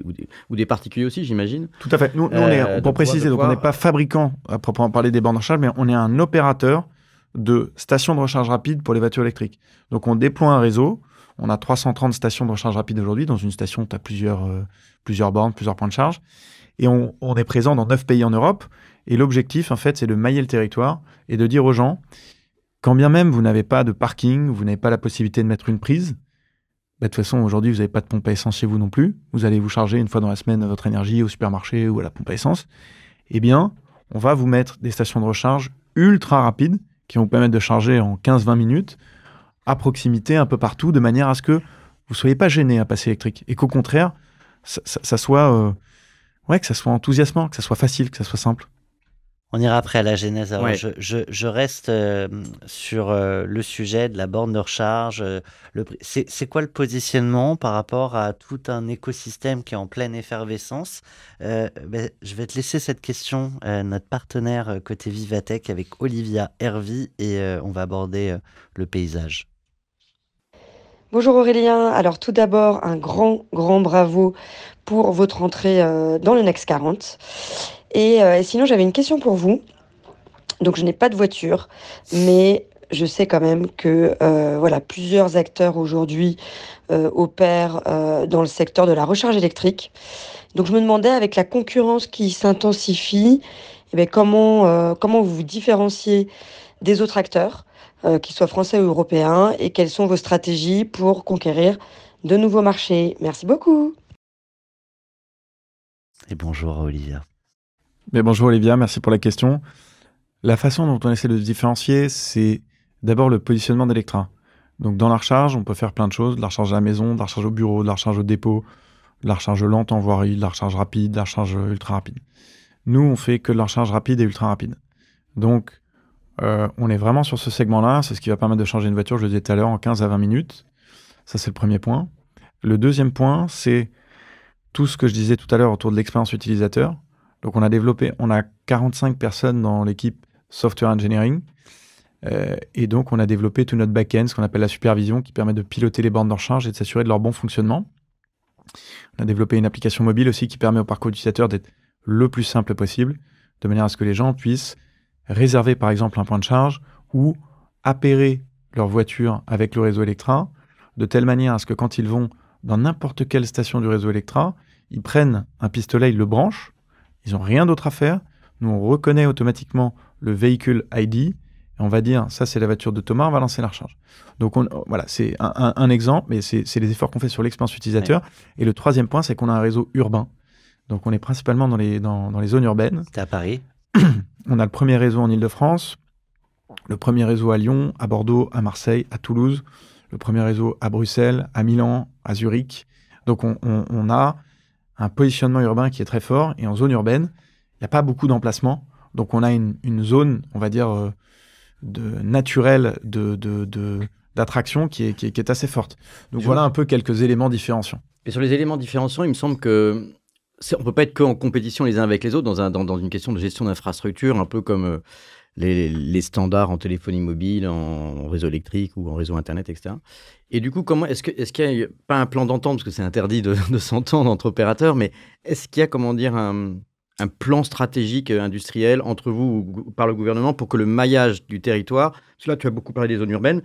des particuliers aussi, j'imagine. Tout à fait. Nous on est, pour préciser, donc on n'est pas fabricant à proprement parler des bornes de recharge, mais on est un opérateur de stations de recharge rapide pour les voitures électriques. Donc on déploie un réseau. On a 330 stations de recharge rapide aujourd'hui. Dans une station, tu as plusieurs bornes, plusieurs points de charge. Et on est présent dans 9 pays en Europe. Et l'objectif, en fait, c'est de mailler le territoire et de dire aux gens, quand bien même vous n'avez pas de parking, vous n'avez pas la possibilité de mettre une prise, de toute façon, aujourd'hui, vous n'avez pas de pompe à essence chez vous non plus. Vous allez vous charger une fois dans la semaine votre énergie au supermarché ou à la pompe à essence. Eh bien, on va vous mettre des stations de recharge ultra rapides qui vont vous permettre de charger en 15-20 minutes à proximité, un peu partout, de manière à ce que vous ne soyez pas gêné à passer électrique et qu'au contraire, ça soit enthousiasmant, que ça soit facile, que ça soit simple. On ira après à la genèse. Alors, Ouais. je reste sur le sujet de la borne de recharge. Le prix. C'est quoi le positionnement par rapport à tout un écosystème qui est en pleine effervescence? Je vais te laisser cette question, notre partenaire côté Vivatech avec Olivia Hervy, et on va aborder le paysage. Bonjour Aurélien, alors tout d'abord un grand bravo pour votre entrée dans le Next 40. Et sinon j'avais une question pour vous. Donc je n'ai pas de voiture, mais je sais quand même que plusieurs acteurs aujourd'hui opèrent dans le secteur de la recharge électrique. Donc je me demandais, avec la concurrence qui s'intensifie, comment vous vous différenciez des autres acteurs, qu'ils soient français ou européens, et quelles sont vos stratégies pour conquérir de nouveaux marchés. Merci beaucoup. Et bonjour à Olivia. Mais bonjour Olivia, merci pour la question. La façon dont on essaie de se différencier, c'est d'abord le positionnement d'Electra. Donc dans la recharge, on peut faire plein de choses, de la recharge à la maison, de la recharge au bureau, de la recharge au dépôt, de la recharge lente en voirie, de la recharge rapide, de la recharge ultra rapide. Nous, on fait que de la recharge rapide et ultra rapide. Donc, on est vraiment sur ce segment-là. C'est ce qui va permettre de charger une voiture, je le disais tout à l'heure, en 15 à 20 minutes. Ça, c'est le premier point. Le deuxième point, c'est tout ce que je disais tout à l'heure autour de l'expérience utilisateur. Donc, on a 45 personnes dans l'équipe Software Engineering. Et donc, on a développé tout notre back-end, ce qu'on appelle la supervision, qui permet de piloter les bornes de recharge et de s'assurer de leur bon fonctionnement. On a développé une application mobile aussi qui permet au parcours utilisateur d'être le plus simple possible, de manière à ce que les gens puissent réserver par exemple un point de charge ou appairer leur voiture avec le réseau Electra, de telle manière à ce que quand ils vont dans n'importe quelle station du réseau Electra, ils prennent un pistolet, ils le branchent, ils n'ont rien d'autre à faire. Nous, on reconnaît automatiquement le véhicule ID et on va dire, ça c'est la voiture de Thomas, on va lancer la recharge. Donc voilà, c'est un exemple, mais c'est les efforts qu'on fait sur l'expérience utilisateur. Et le troisième point, c'est qu'on a un réseau urbain. Donc on est principalement dans les zones urbaines. T'es à Paris? On a le premier réseau en Île-de-France, le premier réseau à Lyon, à Bordeaux, à Marseille, à Toulouse, le premier réseau à Bruxelles, à Milan, à Zurich. Donc on a un positionnement urbain qui est très fort. Et en zone urbaine, il n'y a pas beaucoup d'emplacements. Donc on a une zone, on va dire, naturelle d'attraction qui est assez forte. Donc voilà un peu quelques éléments différenciants. Et sur les éléments différenciants, il me semble que on ne peut pas être qu'en compétition les uns avec les autres dans une question de gestion d'infrastructure, un peu comme les standards en téléphonie mobile, en réseau électrique ou en réseau Internet, etc. Et du coup, est-ce qu'il n'y a pas un plan d'entente, parce que c'est interdit de s'entendre entre opérateurs, mais est-ce qu'il y a, comment dire, un plan stratégique industriel entre vous ou par le gouvernement pour que le maillage du territoire, parce que là, tu as beaucoup parlé des zones urbaines,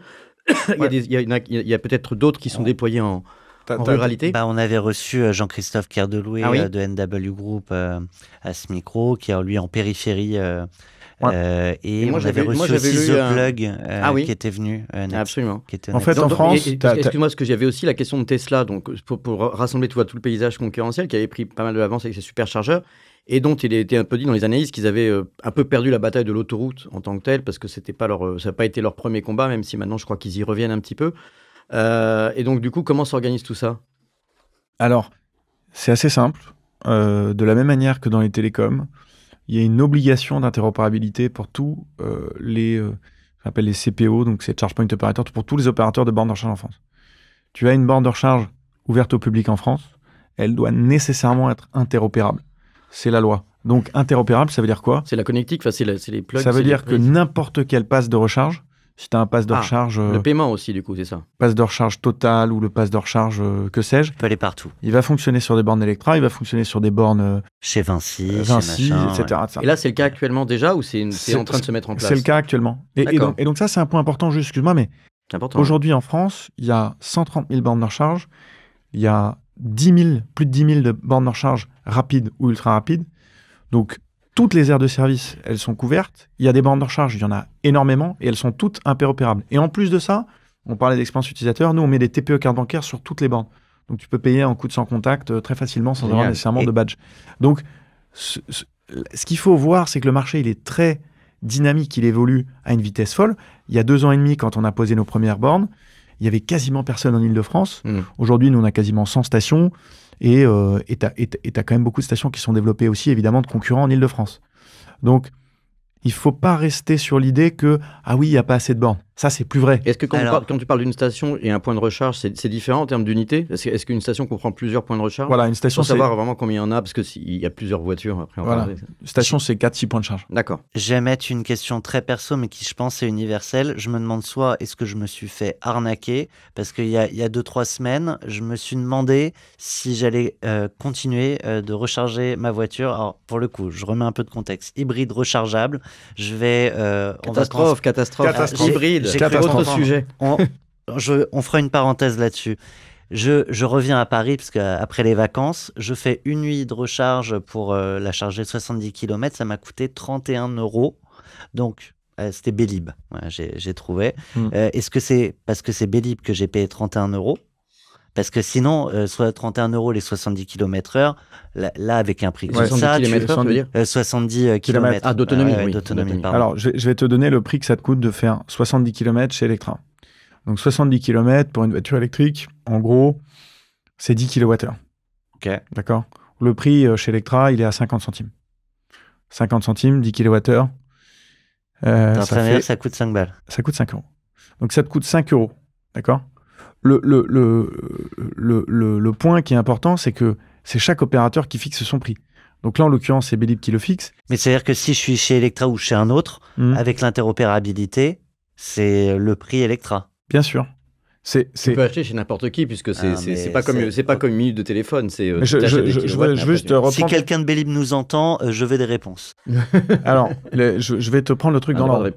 il y a peut-être d'autres qui sont déployés en ruralité. On avait reçu Jean-Christophe Kerdeloué de NW Group à ce micro, qui est lui en périphérie. Et moi, on avait reçu aussi The Plug qui était venu. Absolument. Qui était en fait, en France... Excuse-moi, parce que j'avais aussi la question de Tesla, donc, pour rassembler tout le paysage concurrentiel, qui avait pris pas mal de l'avance avec ses superchargeurs, et dont il était un peu dit dans les analyses qu'ils avaient un peu perdu la bataille de l'autoroute en tant que telle, parce que ça n'a pas été leur premier combat, même si maintenant je crois qu'ils y reviennent un petit peu. Et donc du coup, comment s'organise tout ça? Alors, c'est assez simple. De la même manière que dans les télécoms, il y a une obligation d'interopérabilité pour tous j'appelle les CPO, donc c'est Charge Point Operator, pour tous les opérateurs de bornes de recharge en France. Tu as une borne de recharge ouverte au public en France, elle doit nécessairement être interopérable. C'est la loi. Donc, interopérable, ça veut dire quoi? C'est la connectique, c'est les plugs. Ça veut dire que n'importe quel pass de recharge, si tu as un pass de recharge... le paiement aussi, du coup, c'est ça. Pass de recharge Total ou le pass de recharge que sais-je. Il peut aller partout. Il va fonctionner sur des bornes Electra, il va fonctionner sur des bornes... chez Vinci, chez machin, etc. Ouais. Et là, c'est le cas actuellement déjà ou c'est en train de se mettre en place? C'est le cas actuellement. Et donc ça, c'est un point important, juste, excuse-moi, mais aujourd'hui en France, il y a 130 000 bornes de recharge, il y a plus de 10 000 de bornes de recharge rapides ou ultra rapides. Donc, toutes les aires de service, elles sont couvertes. Il y a des bornes de recharge, il y en a énormément, et elles sont toutes interopérables. Et en plus de ça, on parlait d'expérience utilisateur, nous, on met des TPE carte bancaire sur toutes les bornes. Donc, tu peux payer en coup de sans contact très facilement sans avoir nécessairement de badge. Donc, ce qu'il faut voir, c'est que le marché, il est très dynamique, il évolue à une vitesse folle. Il y a 2 ans et demi, quand on a posé nos premières bornes, il y avait quasiment personne en Ile-de-France. Aujourd'hui, nous, on a quasiment 100 stations. Et t'as quand même beaucoup de stations qui sont développées aussi, évidemment, de concurrents en Ile-de-France. Donc, il ne faut pas rester sur l'idée que, ah oui, il n'y a pas assez de bornes. Ça, c'est plus vrai. Est-ce que quand tu parles d'une station et un point de recharge, c'est différent en termes d'unité? Est-ce qu'une station comprend plusieurs points de recharge? Voilà, une station, pour savoir vraiment combien il y en a, parce qu'il y a plusieurs voitures. Après, une station, c'est 4-6 points de charge. D'accord. Je vais mettre une question très perso, mais qui, je pense, est universelle. Je me demande soit, est-ce que je me suis fait arnaquer? Parce qu'il y a 2-3 semaines, je me suis demandé si j'allais continuer de recharger ma voiture. Alors, pour le coup, je remets un peu de contexte. Hybride rechargeable. Je vais... Catastrophe. Hybride. Autre sujet. On fera une parenthèse là-dessus. Je reviens à Paris parce qu'après les vacances, je fais une nuit de recharge pour la charger de 70 km. Ça m'a coûté 31 €. Donc, c'était Bélib. Ouais, j'ai trouvé. Est-ce que c'est parce que c'est Bélib que j'ai payé 31 €? Parce que sinon, soit 31 € les 70 km/h, là avec un prix comme ça, 70 km. D'autonomie, oui. D'autonomie, pardon. Alors, je vais te donner le prix que ça te coûte de faire 70 km chez Electra. Donc, 70 km pour une voiture électrique, en gros, c'est 10 kWh. Ok. D'accord? Le prix chez Electra, il est à 50 centimes. 50 centimes, 10 kWh. Ça coûte 5 balles. Ça coûte 5 €. Donc, ça te coûte 5 €. D'accord? Le point qui est important, c'est que c'est chaque opérateur qui fixe son prix. Donc là, en l'occurrence, c'est Bélib qui le fixe. Mais c'est-à-dire que si je suis chez Electra ou chez un autre, avec l'interopérabilité, c'est le prix Electra. Bien sûr. Tu peux acheter chez n'importe qui, puisque c'est pas comme une minute de téléphone. Je veux juste reprendre... Si quelqu'un de Bélib nous entend, je veux des réponses. Alors, je vais te prendre le truc dans l'ordre.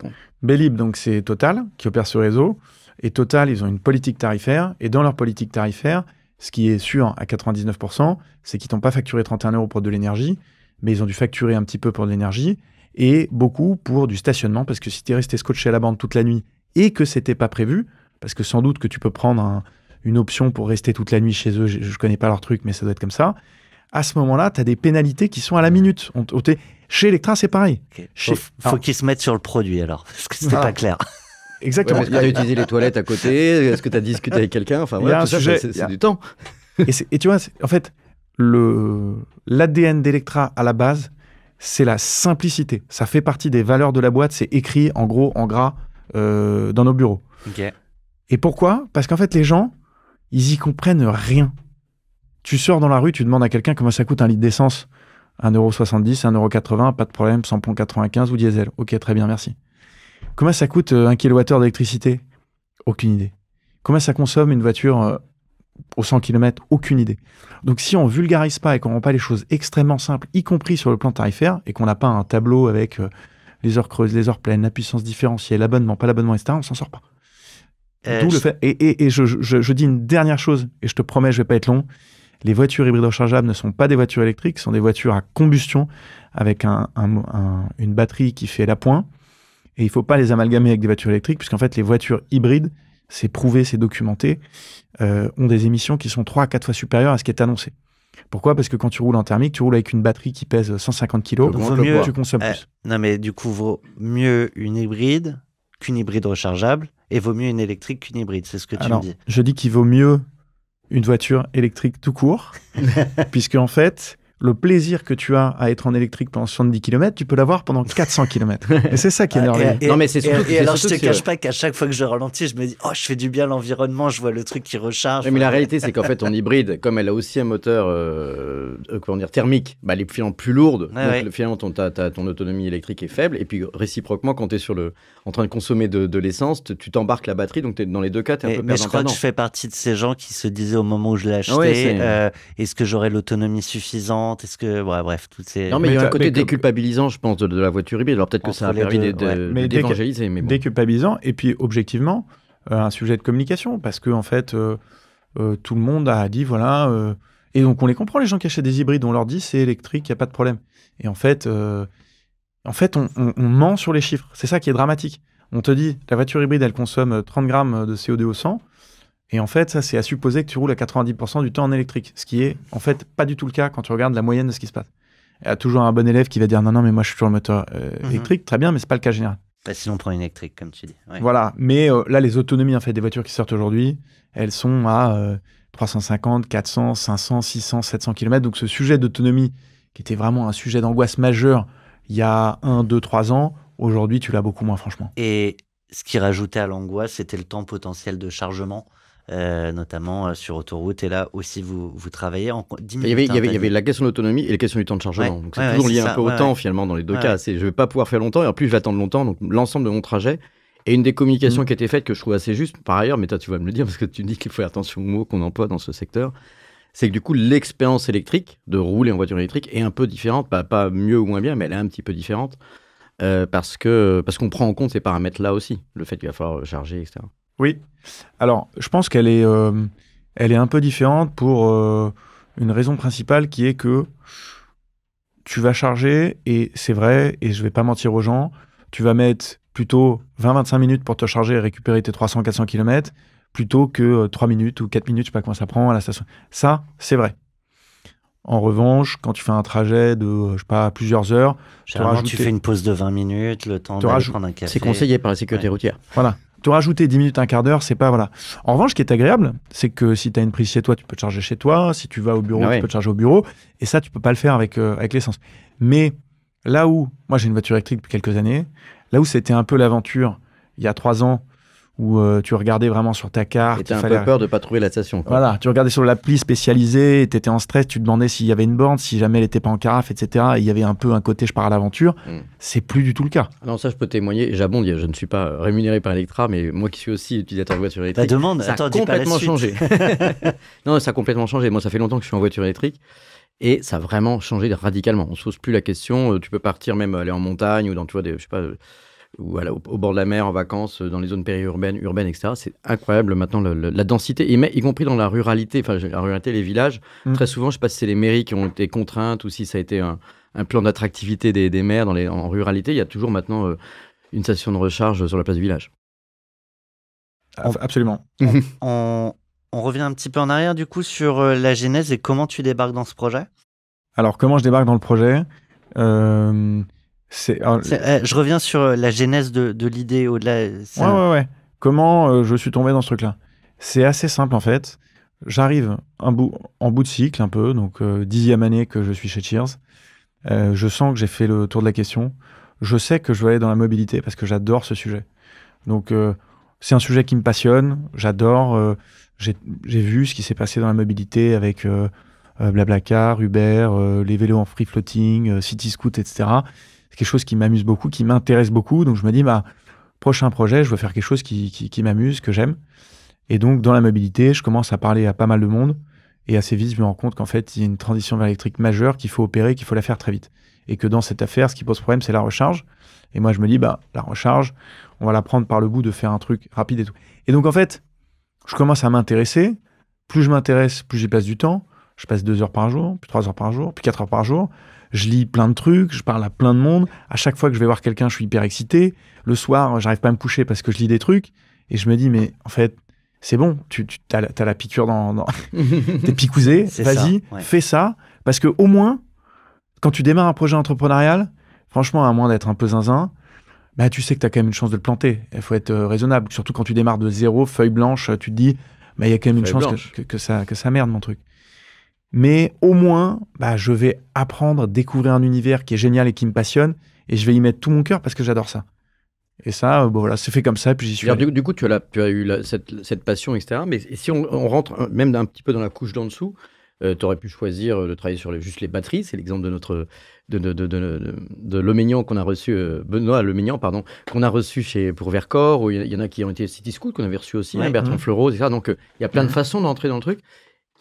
Bélib, donc c'est Total, qui opère ce réseau. Et Total, ils ont une politique tarifaire. Et dans leur politique tarifaire, ce qui est sûr à 99%, c'est qu'ils t'ont pas facturé 31 € pour de l'énergie, mais ils ont dû facturer un petit peu pour de l'énergie et beaucoup pour du stationnement, parce que si tu es resté scotché à la bande toute la nuit et que c'était pas prévu, parce que sans doute que tu peux prendre une option pour rester toute la nuit chez eux, je connais pas leur truc, mais ça doit être comme ça, à ce moment-là, tu as des pénalités qui sont à la minute. Chez Electra, c'est pareil. Okay. Faut qu'ils se mettent sur le produit alors, parce que c'était pas clair. Exactement. Est-ce que tu as utilisé les toilettes à côté? Est-ce que tu as discuté avec quelqu'un? Enfin, voilà, tout ça, c'est du temps. Et tu vois, en fait, l'ADN d'Electra à la base, c'est la simplicité. Ça fait partie des valeurs de la boîte. C'est écrit en gros, en gras, dans nos bureaux. Okay. Et pourquoi? Parce qu'en fait, les gens, ils y comprennent rien. Tu sors dans la rue, tu demandes à quelqu'un comment ça coûte un litre d'essence. 1,70 €, 1,80 €, pas de problème, samplon 95 ou diesel. Ok, très bien, merci. Comment ça coûte 1 kWh d'électricité? Aucune idée. Combien ça consomme une voiture au 100 km, aucune idée. Donc si on vulgarise pas et qu'on rend pas les choses extrêmement simples, y compris sur le plan tarifaire, et qu'on n'a pas un tableau avec les heures creuses, les heures pleines, la puissance différentielle, l'abonnement, pas l'abonnement, etc., on s'en sort pas. D'où le fait. Et je dis une dernière chose, et je te promets, je vais pas être long. Les voitures hybrides rechargeables ne sont pas des voitures électriques, ce sont des voitures à combustion avec une batterie qui fait l'appoint. Et il ne faut pas les amalgamer avec des voitures électriques, puisqu'en fait, les voitures hybrides, c'est prouvé, c'est documenté, ont des émissions qui sont 3 à 4 fois supérieures à ce qui est annoncé. Pourquoi ? Parce que quand tu roules en thermique, tu roules avec une batterie qui pèse 150 kg, tu consommes plus. Non, mais du coup, vaut mieux une hybride qu'une hybride rechargeable, et vaut mieux une électrique qu'une hybride, c'est ce que tu me dis. Je dis qu'il vaut mieux une voiture électrique tout court, puisque en fait, le plaisir que tu as à être en électrique pendant 70 km, tu peux l'avoir pendant 400 km. Et c'est ça qui est merveilleux. Non, mais c'est surtout, et alors, je te cache pas qu'à chaque fois que je ralentis, je me dis, oh, je fais du bien à l'environnement, je vois le truc qui recharge. Mais la réalité, c'est qu'en fait, ton hybride, comme elle a aussi un moteur thermique, elle est finalement plus lourde. Donc, finalement, ton autonomie électrique est faible. Et puis, réciproquement, quand tu es en train de consommer de l'essence, tu t'embarques la batterie. Donc, dans les deux cas, tu es un peu perdant. Mais je crois que je fais partie de ces gens qui se disaient au moment où je l'ai acheté, est-ce que j'aurai l'autonomie suffisante ? Est-ce que bref, toutes ces. Non, mais il y a un côté déculpabilisant, je pense, de la voiture hybride. Alors peut-être que ça a permis d'évangéliser, mais bon. Déculpabilisant, et puis objectivement, un sujet de communication, parce que en fait, tout le monde a dit voilà, et donc on les comprend, les gens qui achètent des hybrides, on leur dit c'est électrique, il y a pas de problème. Et en fait, on ment sur les chiffres. C'est ça qui est dramatique. On te dit la voiture hybride, elle consomme 30 grammes de CO2 au 100. Et en fait, ça, c'est à supposer que tu roules à 90% du temps en électrique, ce qui est en fait pas du tout le cas quand tu regardes la moyenne de ce qui se passe. Il y a toujours un bon élève qui va dire non, mais moi je suis sur le moteur électrique, très bien, mais c'est pas le cas général. Sinon, on prend une électrique, comme tu dis. Ouais. Voilà, mais là, les autonomies en fait, des voitures qui sortent aujourd'hui, elles sont à 350, 400, 500, 600, 700 km. Donc ce sujet d'autonomie, qui était vraiment un sujet d'angoisse majeure il y a 1, 2, 3 ans, aujourd'hui, tu l'as beaucoup moins, franchement. Et ce qui rajoutait à l'angoisse, c'était le temps potentiel de chargement. Notamment sur autoroute, et là aussi vous travaillez en 10 minutes. Il y avait la question de l'autonomie et la question du temps de chargement. Donc c'est toujours lié un peu au temps finalement dans les deux cas. Je ne vais pas pouvoir faire longtemps et en plus je vais attendre longtemps, donc l'ensemble de mon trajet. Et une des communications qui a été faite que je trouve assez juste par ailleurs, mais toi tu vas me le dire parce que tu dis qu'il faut faire attention aux mots qu'on emploie dans ce secteur, c'est que du coup l'expérience électrique, de rouler en voiture électrique, est un peu différente, pas mieux ou moins bien, mais elle est un petit peu différente parce qu'on prend en compte ces paramètres-là aussi, le fait qu'il va falloir charger, etc. Oui. Alors, je pense qu'elle est un peu différente pour une raison principale qui est que tu vas charger, et c'est vrai, et je vais pas mentir aux gens, tu vas mettre plutôt 20-25 minutes pour te charger et récupérer tes 300-400 km plutôt que 3 minutes ou 4 minutes, je sais pas comment ça prend à la station. Ça, c'est vrai. En revanche, quand tu fais un trajet de, je sais pas, plusieurs heures... Généralement, tu fais une pause de 20 minutes, le temps d'aller prendre un café. C'est conseillé par la sécurité routière. Voilà. Te rajouter 10 minutes, un quart d'heure, c'est pas... Voilà. En revanche, ce qui est agréable, c'est que si tu as une prise chez toi, tu peux te charger chez toi. Si tu vas au bureau, tu peux te charger au bureau. Et ça, tu peux pas le faire avec l'essence. Mais là où... Moi, j'ai une voiture électrique depuis quelques années. Là où c'était un peu l'aventure, il y a 3 ans, où tu regardais vraiment sur ta carte. Et tu as un peu peur de ne pas trouver la station. Quoi. Voilà, tu regardais sur l'appli spécialisée, tu étais en stress, tu te demandais s'il y avait une borne, si jamais elle n'était pas en carafe, etc. Et il y avait un peu un côté je pars à l'aventure. C'est plus du tout le cas. Non, ça je peux témoigner. J'abonde, je ne suis pas rémunéré par Electra, mais moi qui suis aussi utilisateur de voiture électrique, ça a complètement changé. Non, ça a complètement changé. Moi, ça fait longtemps que je suis en voiture électrique. Et ça a vraiment changé radicalement. On ne se pose plus la question. Tu peux partir même aller en montagne ou dans, tu vois, je sais pas... ou au bord de la mer, en vacances, dans les zones périurbaines, urbaines, etc. C'est incroyable maintenant la densité, y compris dans la ruralité, les villages. Très souvent, je ne sais pas si c'est les mairies qui ont été contraintes ou si ça a été un plan d'attractivité des maires en ruralité. Il y a toujours maintenant une station de recharge sur la place du village. Absolument. On revient un petit peu en arrière du coup sur la genèse et comment tu débarques dans ce projet. Alors, comment je débarque dans le projet je reviens sur la genèse de l'idée au-delà. Ouais. Comment je suis tombé dans ce truc-là ? C'est assez simple en fait. J'arrive en bout de cycle un peu, donc 10e année que je suis chez Cheers. Je sens que j'ai fait le tour de la question. Je sais que je veux aller dans la mobilité parce que j'adore ce sujet. Donc c'est un sujet qui me passionne. J'adore. J'ai vu ce qui s'est passé dans la mobilité avec Blablacar, Uber, les vélos en free floating, Cityscoot, etc. C'est quelque chose qui m'amuse beaucoup, qui m'intéresse beaucoup. Donc, je me dis, prochain projet, je veux faire quelque chose qui m'amuse, que j'aime. Et donc, dans la mobilité, je commence à parler à pas mal de monde. Et assez vite, je me rends compte qu'en fait, il y a une transition vers l'électrique majeure qu'il faut opérer, qu'il faut la faire très vite. Et que dans cette affaire, ce qui pose problème, c'est la recharge. Et moi, je me dis, la recharge, on va la prendre par le bout de faire un truc rapide et tout. Et donc, en fait, je commence à m'intéresser. Plus je m'intéresse, plus j'y passe du temps. Je passe 2 heures par jour, puis 3 heures par jour, puis 4 heures par jour. Je lis plein de trucs, je parle à plein de monde. À chaque fois que je vais voir quelqu'un, je suis hyper excité. Le soir, j'arrive pas à me coucher parce que je lis des trucs. Et je me dis, mais en fait, c'est bon, t'as la piqûre t'es picousé, vas-y, fais ça. Parce que au moins, quand tu démarres un projet entrepreneurial, franchement, à moins d'être un peu zinzin, tu sais que t'as quand même une chance de le planter. Il faut être raisonnable. Surtout quand tu démarres de zéro, feuille blanche, tu te dis, il y a quand même une chance que ça merde, mon truc. Mais au moins, je vais apprendre, découvrir un univers qui est génial et qui me passionne, et je vais y mettre tout mon cœur parce que j'adore ça. Et ça, voilà, c'est fait comme ça, puis j'y suis allé. Du coup, tu as eu cette passion, etc. Mais si on rentre même un petit peu dans la couche d'en dessous, tu aurais pu choisir de travailler sur juste les batteries. C'est l'exemple de Leménian qu'on a reçu, Benoît Leménian, pardon, qu'on a reçu pour Vercors, où il y en a qui ont été City Scoot, qu'on avait reçu aussi, Bertrand Fleurot, etc. Donc, il y a plein de façons d'entrer dans le truc.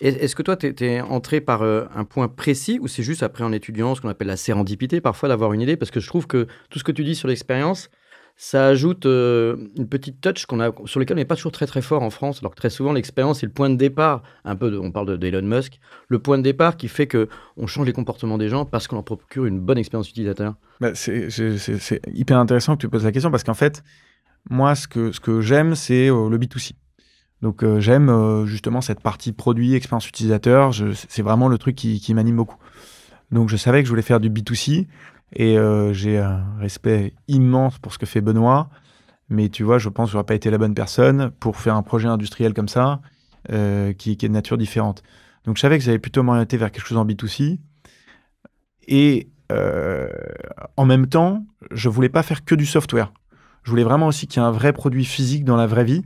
Est-ce que toi, tu es entré par un point précis, ou c'est juste après en étudiant ce qu'on appelle la sérendipité, parfois d'avoir une idée? Parce que je trouve que tout ce que tu dis sur l'expérience, ça ajoute une petite touch sur laquelle on n'est pas toujours très très fort en France, alors que très souvent l'expérience est le point de départ, on parle d'Elon Musk, le point de départ qui fait qu'on change les comportements des gens parce qu'on leur procure une bonne expérience utilisateur. C'est hyper intéressant que tu poses la question, parce qu'en fait, moi, ce que j'aime, c'est le B2C. Donc j'aime justement cette partie produit, expérience utilisateur, c'est vraiment le truc qui m'anime beaucoup. Donc je savais que je voulais faire du B2C, et j'ai un respect immense pour ce que fait Benoît, mais tu vois, je pense que j'aurais pas été la bonne personne pour faire un projet industriel comme ça, qui est de nature différente. Donc je savais que j'allais plutôt m'orienter vers quelque chose en B2C, et en même temps, je voulais pas faire que du software. Je voulais vraiment aussi qu'il y ait un vrai produit physique dans la vraie vie,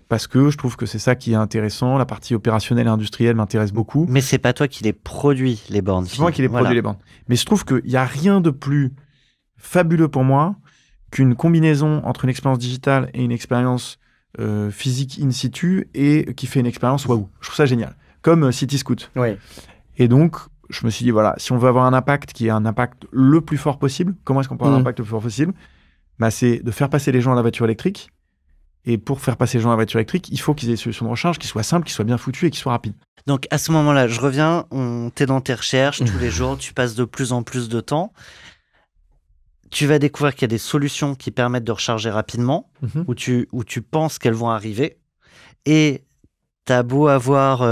parce que je trouve que c'est ça qui est intéressant. La partie opérationnelle et industrielle m'intéresse beaucoup. Mais c'est pas toi qui les produis, les bornes. C'est moi qui les produis, les bornes. Mais je trouve qu'il n'y a rien de plus fabuleux pour moi qu'une combinaison entre une expérience digitale et une expérience physique in situ, et qui fait une expérience waouh. Je trouve ça génial. Comme City Scoot. Oui. Et donc, je me suis dit, voilà, si on veut avoir un impact qui est un impact le plus fort possible, comment est-ce qu'on peut avoir un impact le plus fort possible? C'est de faire passer les gens à la voiture électrique. Et pour faire passer les gens à la voiture électrique, il faut qu'ils aient des solutions de recharge qui soient simples, qui soient bien foutues et qui soient rapides. Donc à ce moment-là, je reviens, t'es dans tes recherches tous les jours, tu passes de plus en plus de temps. Tu vas découvrir qu'il y a des solutions qui permettent de recharger rapidement, où tu penses qu'elles vont arriver. Et t'as beau avoir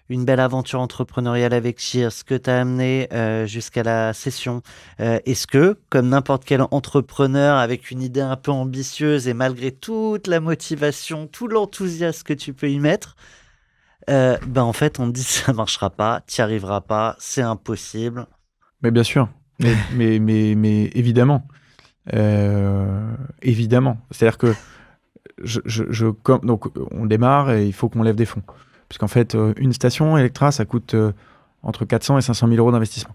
une belle aventure entrepreneuriale avec Cheers, que t'as amené jusqu'à la session. Est-ce que, comme n'importe quel entrepreneur avec une idée un peu ambitieuse et malgré toute la motivation, tout l'enthousiasme que tu peux y mettre, en fait, on te dit ça marchera pas, t'y arriveras pas, c'est impossible. Mais bien sûr, mais évidemment. Évidemment. C'est-à-dire que donc on démarre et il faut qu'on lève des fonds. Puisqu'en fait, une station Electra, ça coûte entre 400 et 500 000 euros d'investissement.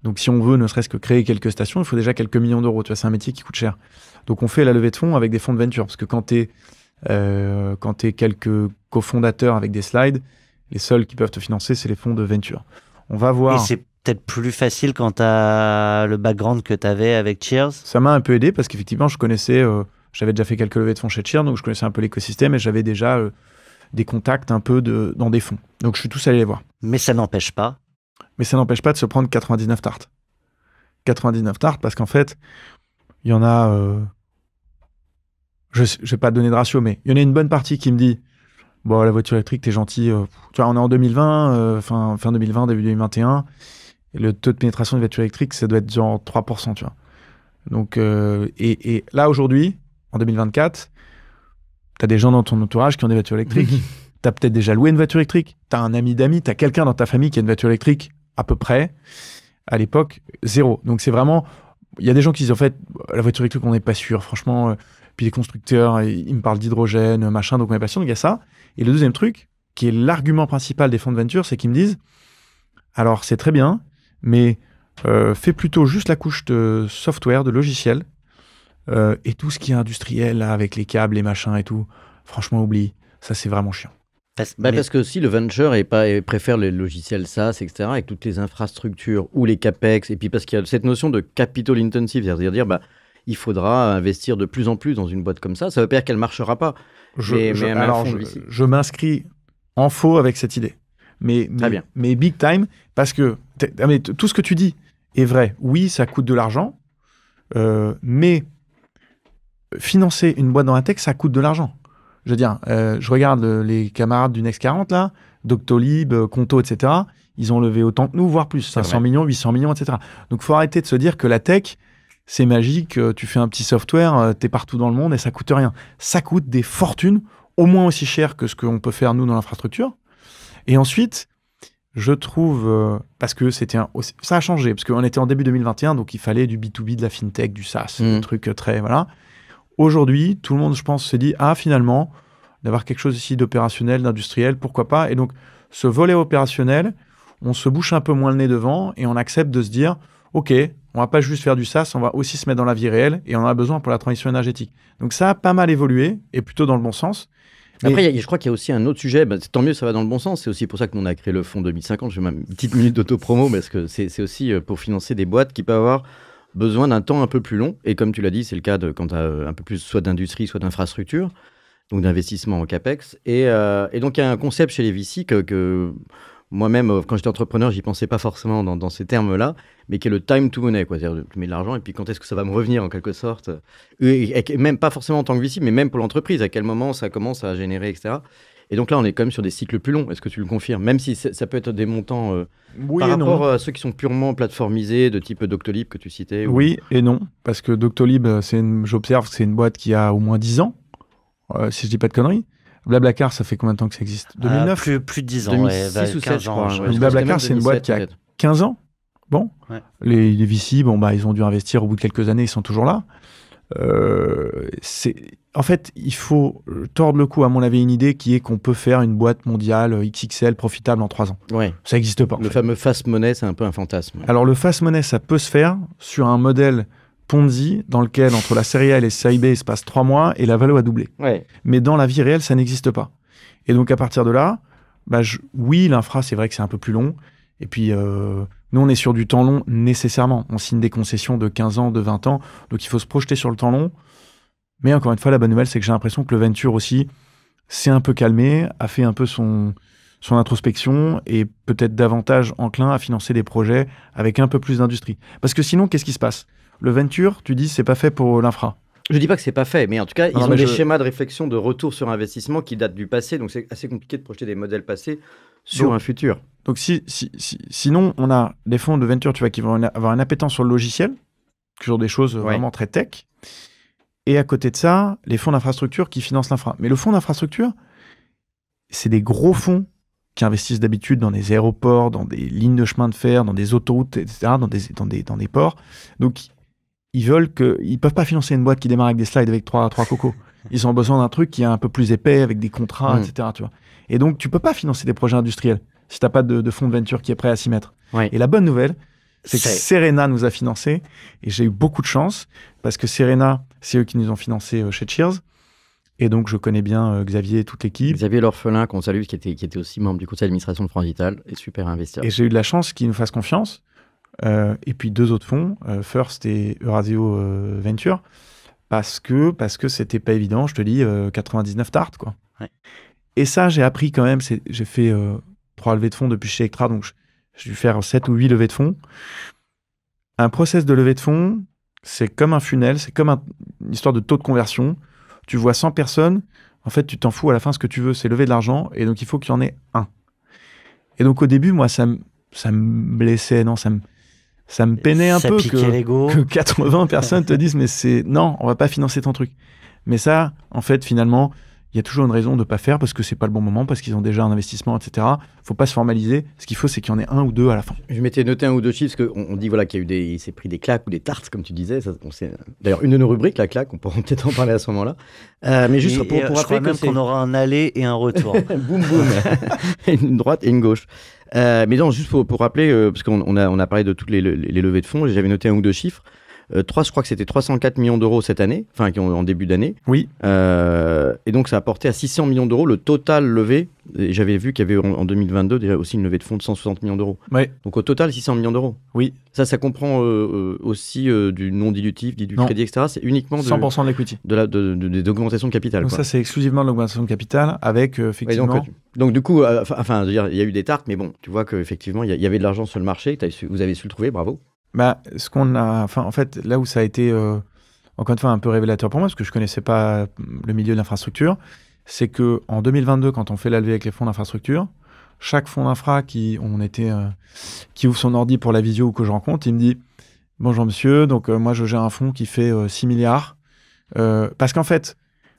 Donc si on veut ne serait-ce que créer quelques stations, il faut déjà quelques millions d'euros. Tu vois, c'est un métier qui coûte cher. Donc on fait la levée de fonds avec des fonds de venture. Parce que quand t'es quelques cofondateurs avec des slides, les seuls qui peuvent te financer, c'est les fonds de venture. On va voir. Et c'est peut-être plus facile quand t'as le background que t'avais avec Cheers. Ça m'a un peu aidé parce qu'effectivement, je connaissais... J'avais déjà fait quelques levées de fonds chez Cheers, donc je connaissais un peu l'écosystème et j'avais déjà des contacts un peu dans des fonds. Donc je suis tous allé les voir. Mais ça n'empêche pas. Mais ça n'empêche pas de se prendre 99 tartes. 99 tartes parce qu'en fait, il y en a... je vais pas te donner de ratio, mais il y en a une bonne partie qui me dit « Bon, la voiture électrique, t'es gentil. Tu vois, on est en 2020, fin 2020, début 2021. Et le taux de pénétration de voiture électrique, ça doit être genre 3%, tu vois. Donc, et là, aujourd'hui... En 2024, tu as des gens dans ton entourage qui ont des voitures électriques. Tu as peut-être déjà loué une voiture électrique. Tu as un ami d'amis, tu as quelqu'un dans ta famille qui a une voiture électrique à peu près. À l'époque, 0. Donc c'est vraiment... Il y a des gens qui disent en fait, la voiture électrique, on n'est pas sûr. Franchement, puis les constructeurs, ils me parlent d'hydrogène, machin, donc on n'est pas sûr. Donc il y a ça. Et le deuxième truc, qui est l'argument principal des fonds de venture, c'est qu'ils me disent, alors c'est très bien, mais fais plutôt juste la couche de software, de logiciel, et tout ce qui est industriel, là, avec les câbles, les machins et tout, franchement, oublie. Ça, c'est vraiment chiant. Parce que si le venture préfère les logiciels SaaS, etc., avec toutes les infrastructures ou les CAPEX, et puis parce qu'il y a cette notion de capital intensive, c'est-à-dire il faudra investir de plus en plus dans une boîte comme ça. Ça veut pas dire qu'elle ne marchera pas. Je m'inscris en faux avec cette idée. Mais big time, parce que tout ce que tu dis est vrai. Oui, ça coûte de l'argent, mais financer une boîte dans la tech, ça coûte de l'argent. Je veux dire, je regarde les camarades du Next 40, là, Doctolib, Conto, etc. Ils ont levé autant que nous, voire plus, 500 millions, 800 millions, etc. Donc, il faut arrêter de se dire que la tech, c'est magique, tu fais un petit software, t'es partout dans le monde et ça coûte rien. Ça coûte des fortunes, au moins aussi cher que ce qu'on peut faire, nous, dans l'infrastructure. Et ensuite, je trouve, parce que ça a changé, parce qu'on était en début 2021, donc il fallait du B2B, de la fintech, du SaaS, des trucs très, voilà. Aujourd'hui, tout le monde, je pense, se dit, finalement, d'avoir quelque chose ici d'opérationnel, d'industriel, pourquoi pas. Et donc, ce volet opérationnel, on se bouche un peu moins le nez devant et on accepte de se dire, OK, on va pas juste faire du SaaS, on va aussi se mettre dans la vie réelle et on en a besoin pour la transition énergétique. Donc, ça a pas mal évolué et plutôt dans le bon sens. Après, je crois qu'il y a aussi un autre sujet, tant mieux, ça va dans le bon sens. C'est aussi pour ça que nous, on a créé le fonds 2050. Je fais ma petite minute d'auto-promo, parce que c'est aussi pour financer des boîtes qui peuvent avoir besoin d'un temps un peu plus long. Et comme tu l'as dit, c'est le cas quand tu as un peu plus soit d'industrie, soit d'infrastructure, donc d'investissement en CAPEX. Et donc, il y a un concept chez les VC que moi-même, quand j'étais entrepreneur, j'y pensais pas forcément dans ces termes-là, mais qui est le time to money, quoi. C'est-à-dire, tu mets de l'argent et puis quand est-ce que ça va me revenir, en quelque sorte. Et même pas forcément en tant que VC, mais même pour l'entreprise, à quel moment ça commence à générer, etc. Et donc là, on est quand même sur des cycles plus longs. Est-ce que tu le confirmes? Même si ça peut être des montants par rapport à ceux qui sont purement plateformisés, de type Doctolib que tu citais. Oui et non, parce que Doctolib, j'observe que c'est une boîte qui a au moins 10 ans, si je dis pas de conneries. Blablacar, ça fait combien de temps que ça existe? 2009 plus de 10 ans, 2006 ou 7, je crois. Blablacar, c'est une boîte qui a 15 ans. Bon, les VC, ils ont dû investir au bout de quelques années, ils sont toujours là. En fait, il faut tordre le cou, à mon avis, une idée qui est qu'on peut faire une boîte mondiale XXL profitable en 3 ans. Ouais. Ça n'existe pas. Le fameux fast money, c'est un peu un fantasme. Alors, le fast money, ça peut se faire sur un modèle Ponzi dans lequel, entre la série A et la série B, il se passe 3 mois et la valeur a doublé. Ouais. Mais dans la vie réelle, ça n'existe pas. Et donc, à partir de là, oui, l'infra, c'est vrai que c'est un peu plus long. Et puis, nous, on est sur du temps long nécessairement. On signe des concessions de 15 ans, de 20 ans. Donc, il faut se projeter sur le temps long. Mais encore une fois, la bonne nouvelle, c'est que j'ai l'impression que le venture aussi s'est un peu calmé, a fait un peu son introspection et peut-être davantage enclin à financer des projets avec un peu plus d'industrie. Parce que sinon, qu'est-ce qui se passe? Le venture, tu dis, c'est pas fait pour l'infra. Je dis pas que c'est pas fait, mais en tout cas, ils ont des schémas de réflexion de retour sur investissement qui datent du passé. Donc, c'est assez compliqué de projeter des modèles passés sur un futur. Donc, sinon, on a des fonds de venture, tu vois, qui vont avoir un appétence sur le logiciel, sur des choses vraiment très tech. Et à côté de ça, les fonds d'infrastructure qui financent l'infra. Mais le fonds d'infrastructure, c'est des gros fonds qui investissent d'habitude dans des aéroports, dans des lignes de chemin de fer, dans des autoroutes, etc., dans des ports. Donc, ils peuvent pas financer une boîte qui démarre avec des slides avec trois cocos. Ils ont besoin d'un truc qui est un peu plus épais, avec des contrats, etc., tu vois. Et donc, tu peux pas financer des projets industriels si t'as pas de fonds de venture qui est prêt à s'y mettre. Ouais. Et la bonne nouvelle, c'est que Serena nous a financé, et j'ai eu beaucoup de chance, parce que Serena, c'est eux qui nous ont financé chez Cheers, et donc je connais bien Xavier et toute l'équipe. Xavier L'Orphelin, qu'on salue, qui était aussi membre du conseil d'administration de France Vital, et super investisseur. Et j'ai eu de la chance qu'ils nous fassent confiance, et puis 2 autres fonds, First et Eurasio Venture, parce que c'était pas évident, je te dis, 99 tartes, quoi. Ouais. Et ça, j'ai appris quand même, j'ai fait 3 levées de fonds depuis chez Electra, donc j'ai dû faire 7 ou 8 levées de fonds. Un process de levée de fonds, c'est comme un funnel, c'est comme une histoire de taux de conversion. Tu vois 100 personnes, en fait, tu t'en fous à la fin, ce que tu veux, c'est lever de l'argent, et donc il faut qu'il y en ait un. Et donc au début, moi, ça me blessait, non, ça me peinait un peu que 80 personnes te disent, mais non, on va pas financer ton truc. Mais ça, en fait, finalement, il y a toujours une raison de ne pas faire parce que c'est pas le bon moment, parce qu'ils ont déjà un investissement, etc. Faut pas se formaliser. Ce qu'il faut, c'est qu'il y en ait 1 ou 2 à la fin. Je m'étais noté 1 ou 2 chiffres, parce qu'on dit voilà, qu'il y a eu il s'est pris des claques ou des tartes, comme tu disais. C'est d'ailleurs une de nos rubriques, la claque. On pourra peut-être en parler à ce moment-là. Mais juste pour rappeler même qu'on aura un aller et un retour. Boum, boum. Une droite et une gauche. Mais non, juste pour rappeler, parce qu'on a parlé de toutes les levées de fonds, j'avais noté 1 ou 2 chiffres. je crois que c'était 304 millions d'euros cette année, enfin en début d'année. Oui. Et donc ça a porté à 600 millions d'euros le total levé. Et j'avais vu qu'il y avait en 2022 déjà aussi une levée de fonds de 160 millions d'euros. Ouais. Donc au total 600 millions d'euros. Oui. Ça comprend aussi du non dilutif, du Non. crédit, etc. C'est uniquement 100% de l'equity. des augmentations de capital. Donc quoi. ça, c'est exclusivement de l'augmentation de capital avec effectivement... Ouais, donc du coup, enfin, je veux dire, il y a eu des tartes, mais bon, tu vois qu'effectivement, il y avait de l'argent sur le marché. Vous avez su le trouver, bravo. Bah, ce qu'on a... Enfin, en fait, là où ça a été, encore une fois, un peu révélateur pour moi, parce que je ne connaissais pas le milieu de l'infrastructure, c'est qu'en 2022, quand on fait la levée avec les fonds d'infrastructure, chaque fonds d'infra qui ouvre son ordi pour la visio ou que je rencontre, il me dit « Bonjour monsieur, donc moi je gère un fonds qui fait 6 milliards. » Parce qu'en fait,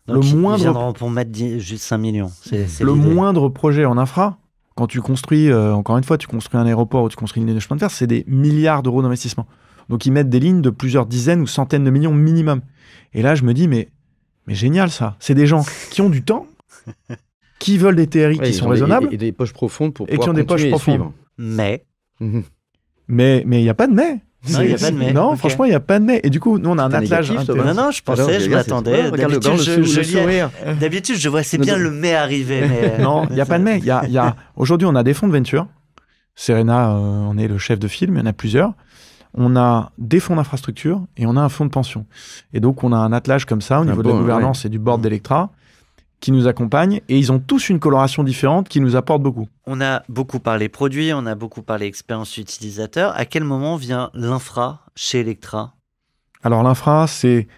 Donc, le ils moindre... viendront pour mettre juste 5 millions. C'est le l'idée. moindre projet en infra, quand tu construis, encore une fois, tu construis un aéroport ou tu construis une ligne de chemin de fer, c'est des milliards d'euros d'investissement. Donc ils mettent des lignes de plusieurs dizaines ou centaines de millions minimum. Et là, je me dis, mais génial ça. C'est des gens qui ont du temps, qui veulent des TRI qui sont raisonnables. Et des poches profondes pour Et qui pouvoir ont des poches continuer et profondes. suivre. Mais, Mais il n'y a pas de mais. Non, il y a pas de mais. Non, Ok. franchement, il n'y a pas de mais. Et du coup, nous, on a un T'es attelage. négatif, Thomas. non, je pensais, je m'attendais. Regarde le D'habitude, je liais- sourire. D'habitude, je vois assez bien le mais arriver. Mais... Non, il n'y a pas de mais. Aujourd'hui, on a des fonds de venture. Serena, on est le chef de file, mais il y en a plusieurs. On a des fonds d'infrastructure et on a un fonds de pension. Et donc, on a un attelage comme ça au niveau de la gouvernance et du board d'Electra qui nous accompagne. Et ils ont tous une coloration différente qui nous apporte beaucoup. On a beaucoup parlé produit, on a beaucoup parlé expérience utilisateur. À quel moment vient l'infra chez Electra? Alors, l'infra, c'est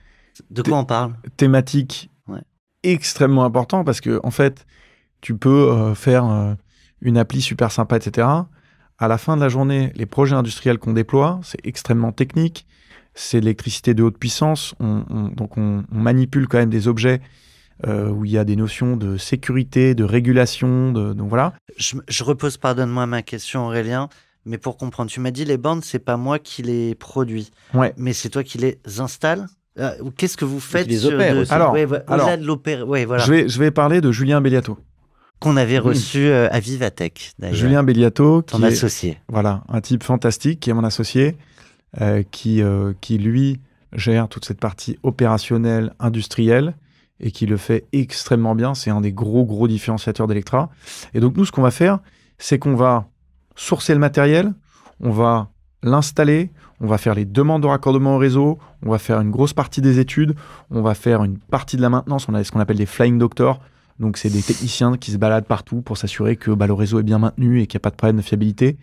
De quoi on parle? thématique Ouais. extrêmement important parce que, en fait, tu peux faire une appli super sympa, etc. À la fin de la journée, les projets industriels qu'on déploie, c'est extrêmement technique. C'est de l'électricité de haute puissance. Donc, on manipule quand même des objets où il y a des notions de sécurité, de régulation. Donc, voilà. Je repose, pardonne-moi ma question, Aurélien, mais pour comprendre, tu m'as dit les bornes, c'est pas moi qui les produis, Ouais. mais c'est toi qui les installes? Ou qu'est-ce que vous faites les opères aussi. Alors, au-delà de l'opéra, ouais, voilà, Je vais parler de Julien Belliato. qu'on avait reçu à Vivatech, d'ailleurs, Julien Belliato, ton qui est associé. voilà, un type fantastique, qui est mon associé, qui lui gère toute cette partie opérationnelle, industrielle, et qui le fait extrêmement bien. C'est un des gros différenciateurs d'Electra. Et donc, nous, ce qu'on va faire, c'est qu'on va sourcer le matériel, on va l'installer, on va faire les demandes de raccordement au réseau, on va faire une grosse partie des études, on va faire une partie de la maintenance, on a ce qu'on appelle des flying doctors. Donc, c'est des techniciens qui se baladent partout pour s'assurer que le réseau est bien maintenu et qu'il n'y a pas de problème de fiabilité.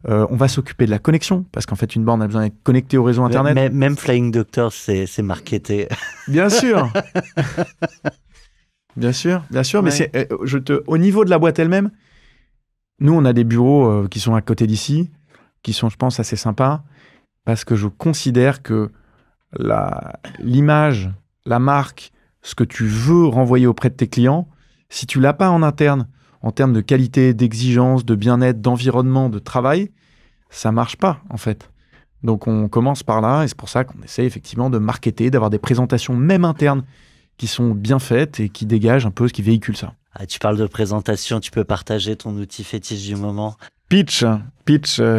On va s'occuper de la connexion, parce qu'en fait, une borne a besoin d'être connectée au réseau Internet. Mais, même Flying Doctor, c'est marketé. Bien sûr. bien sûr. Ouais. Mais c'est, au niveau de la boîte elle-même, nous, on a des bureaux qui sont à côté d'ici, qui sont, je pense, assez sympas, parce que je considère que l'image, la marque, ce que tu veux renvoyer auprès de tes clients, si tu l'as pas en interne, en termes de qualité, d'exigence, de bien-être, d'environnement, de travail, ça marche pas, en fait. Donc, on commence par là, et c'est pour ça qu'on essaie effectivement de marketer, d'avoir des présentations même internes qui sont bien faites et qui dégagent un peu ce qui véhicule ça. Ah, tu parles de présentation, tu peux partager ton outil fétiche du moment. Pitch,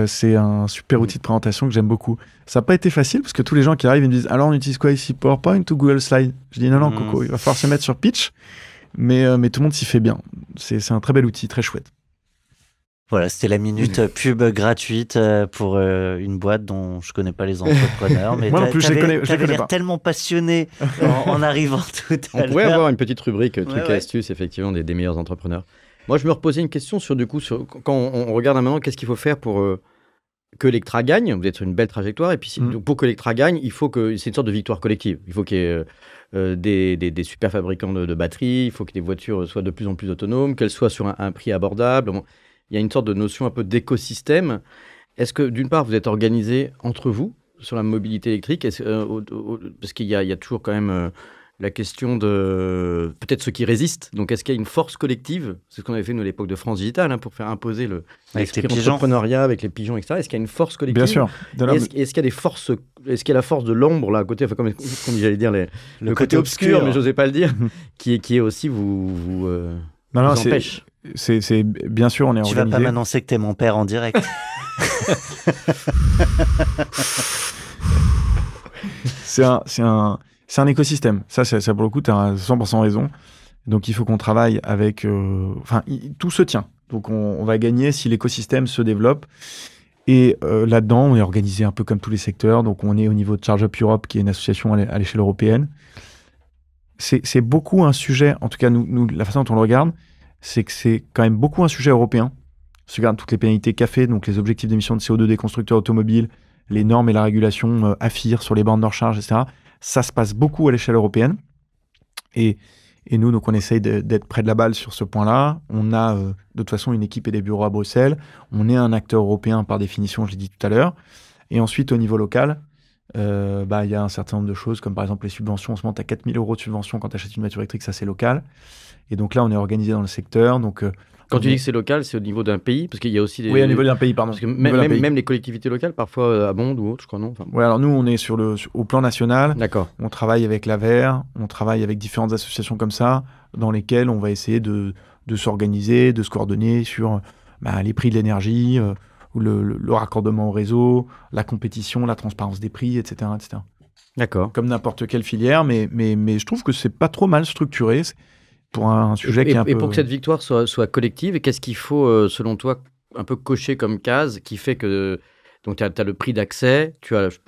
c'est un super outil de présentation que j'aime beaucoup. Ça n'a pas été facile parce que tous les gens qui arrivent ils me disent « Alors, on utilise quoi ici, PowerPoint ou Google Slide ?» Je dis « Non, Coco, il va falloir se mettre sur Pitch. » Mais tout le monde s'y fait bien. C'est un très bel outil, très chouette. Voilà, c'était la minute pub gratuite pour une boîte dont je connais pas les entrepreneurs. Mais Moi non plus, je les connais l'air pas. tellement passionné en arrivant tout à On l'heure. pourrait avoir une petite rubrique trucs et ouais. astuces, effectivement, des meilleurs entrepreneurs. Moi, je me reposais une question sur quand on regarde maintenant, qu'est-ce qu'il faut faire pour que Electra gagne? Vous êtes sur une belle trajectoire. Et puis, donc, pour que Electra gagne, il faut que c'est une sorte de victoire collective. Il faut qu'il y ait des super fabricants de batteries. Il faut que les voitures soient de plus en plus autonomes, qu'elles soient sur un prix abordable. Bon, il y a une sorte de notion un peu d'écosystème. Est-ce que, d'une part, vous êtes organisés entre vous sur la mobilité électrique? Parce qu'il y a toujours quand même la question de peut-être ceux qui résistent. Donc, est-ce qu'il y a une force collective? C'est ce qu'on avait fait, nous, à l'époque de France Digital, pour faire imposer l'esprit d'entrepreneuriat avec les pigeons, etc. Est-ce qu'il y a une force collective? Bien sûr. Est-ce qu'il y a des forces? Est-ce qu'il y a la force de l'ombre, là, à côté, enfin, comme j'allais dire, le côté obscur, mais je n'osais pas le dire, qui est aussi vous empêche? C'est bien sûr, on est organisé. Tu vas pas m'annoncer que t'es mon père en direct. c'est un écosystème. Ça, pour le coup, tu as 100% raison. Donc, il faut qu'on travaille avec... tout se tient. Donc, on va gagner si l'écosystème se développe. Et là-dedans, on est organisé un peu comme tous les secteurs. Donc, on est au niveau de Charge Up Europe, qui est une association à l'échelle européenne. C'est beaucoup un sujet, en tout cas, nous, la façon dont on le regarde, c'est que c'est quand même beaucoup un sujet européen. Si on regarde toutes les pénalités CAFE, donc les objectifs d'émissions de CO2 des constructeurs automobiles, les normes et la régulation AFIR sur les bornes de recharge, etc. Ça se passe beaucoup à l'échelle européenne. Et nous, donc, on essaye d'être près de la balle sur ce point-là. On a de toute façon une équipe et des bureaux à Bruxelles. On est un acteur européen par définition, je l'ai dit tout à l'heure. Et ensuite, au niveau local, y a un certain nombre de choses, comme par exemple les subventions. En ce moment, tu as 4 000 € de subvention quand tu achètes une voiture électrique, ça c'est local. Et donc là, on est organisé dans le secteur. Donc, quand tu dis que c'est local, c'est au niveau d'un pays, parce qu'il y a aussi des... Oui, au niveau d'un pays, pardon. Parce que même les collectivités locales, parfois abondent ou autres, je crois, non Ouais, alors nous, on est au plan national. D'accord. On travaille avec l'AVER, on travaille avec différentes associations comme ça, dans lesquelles on va essayer de s'organiser, de se coordonner sur les prix de l'énergie, ou le raccordement au réseau, la compétition, la transparence des prix, etc. etc. D'accord. Comme n'importe quelle filière, mais je trouve que c'est pas trop mal structuré. Pour un sujet qui est un peu... Et pour que cette victoire soit collective, qu'est-ce qu'il faut, selon toi, un peu cocher comme case qui fait que... Donc, tu as le prix d'accès,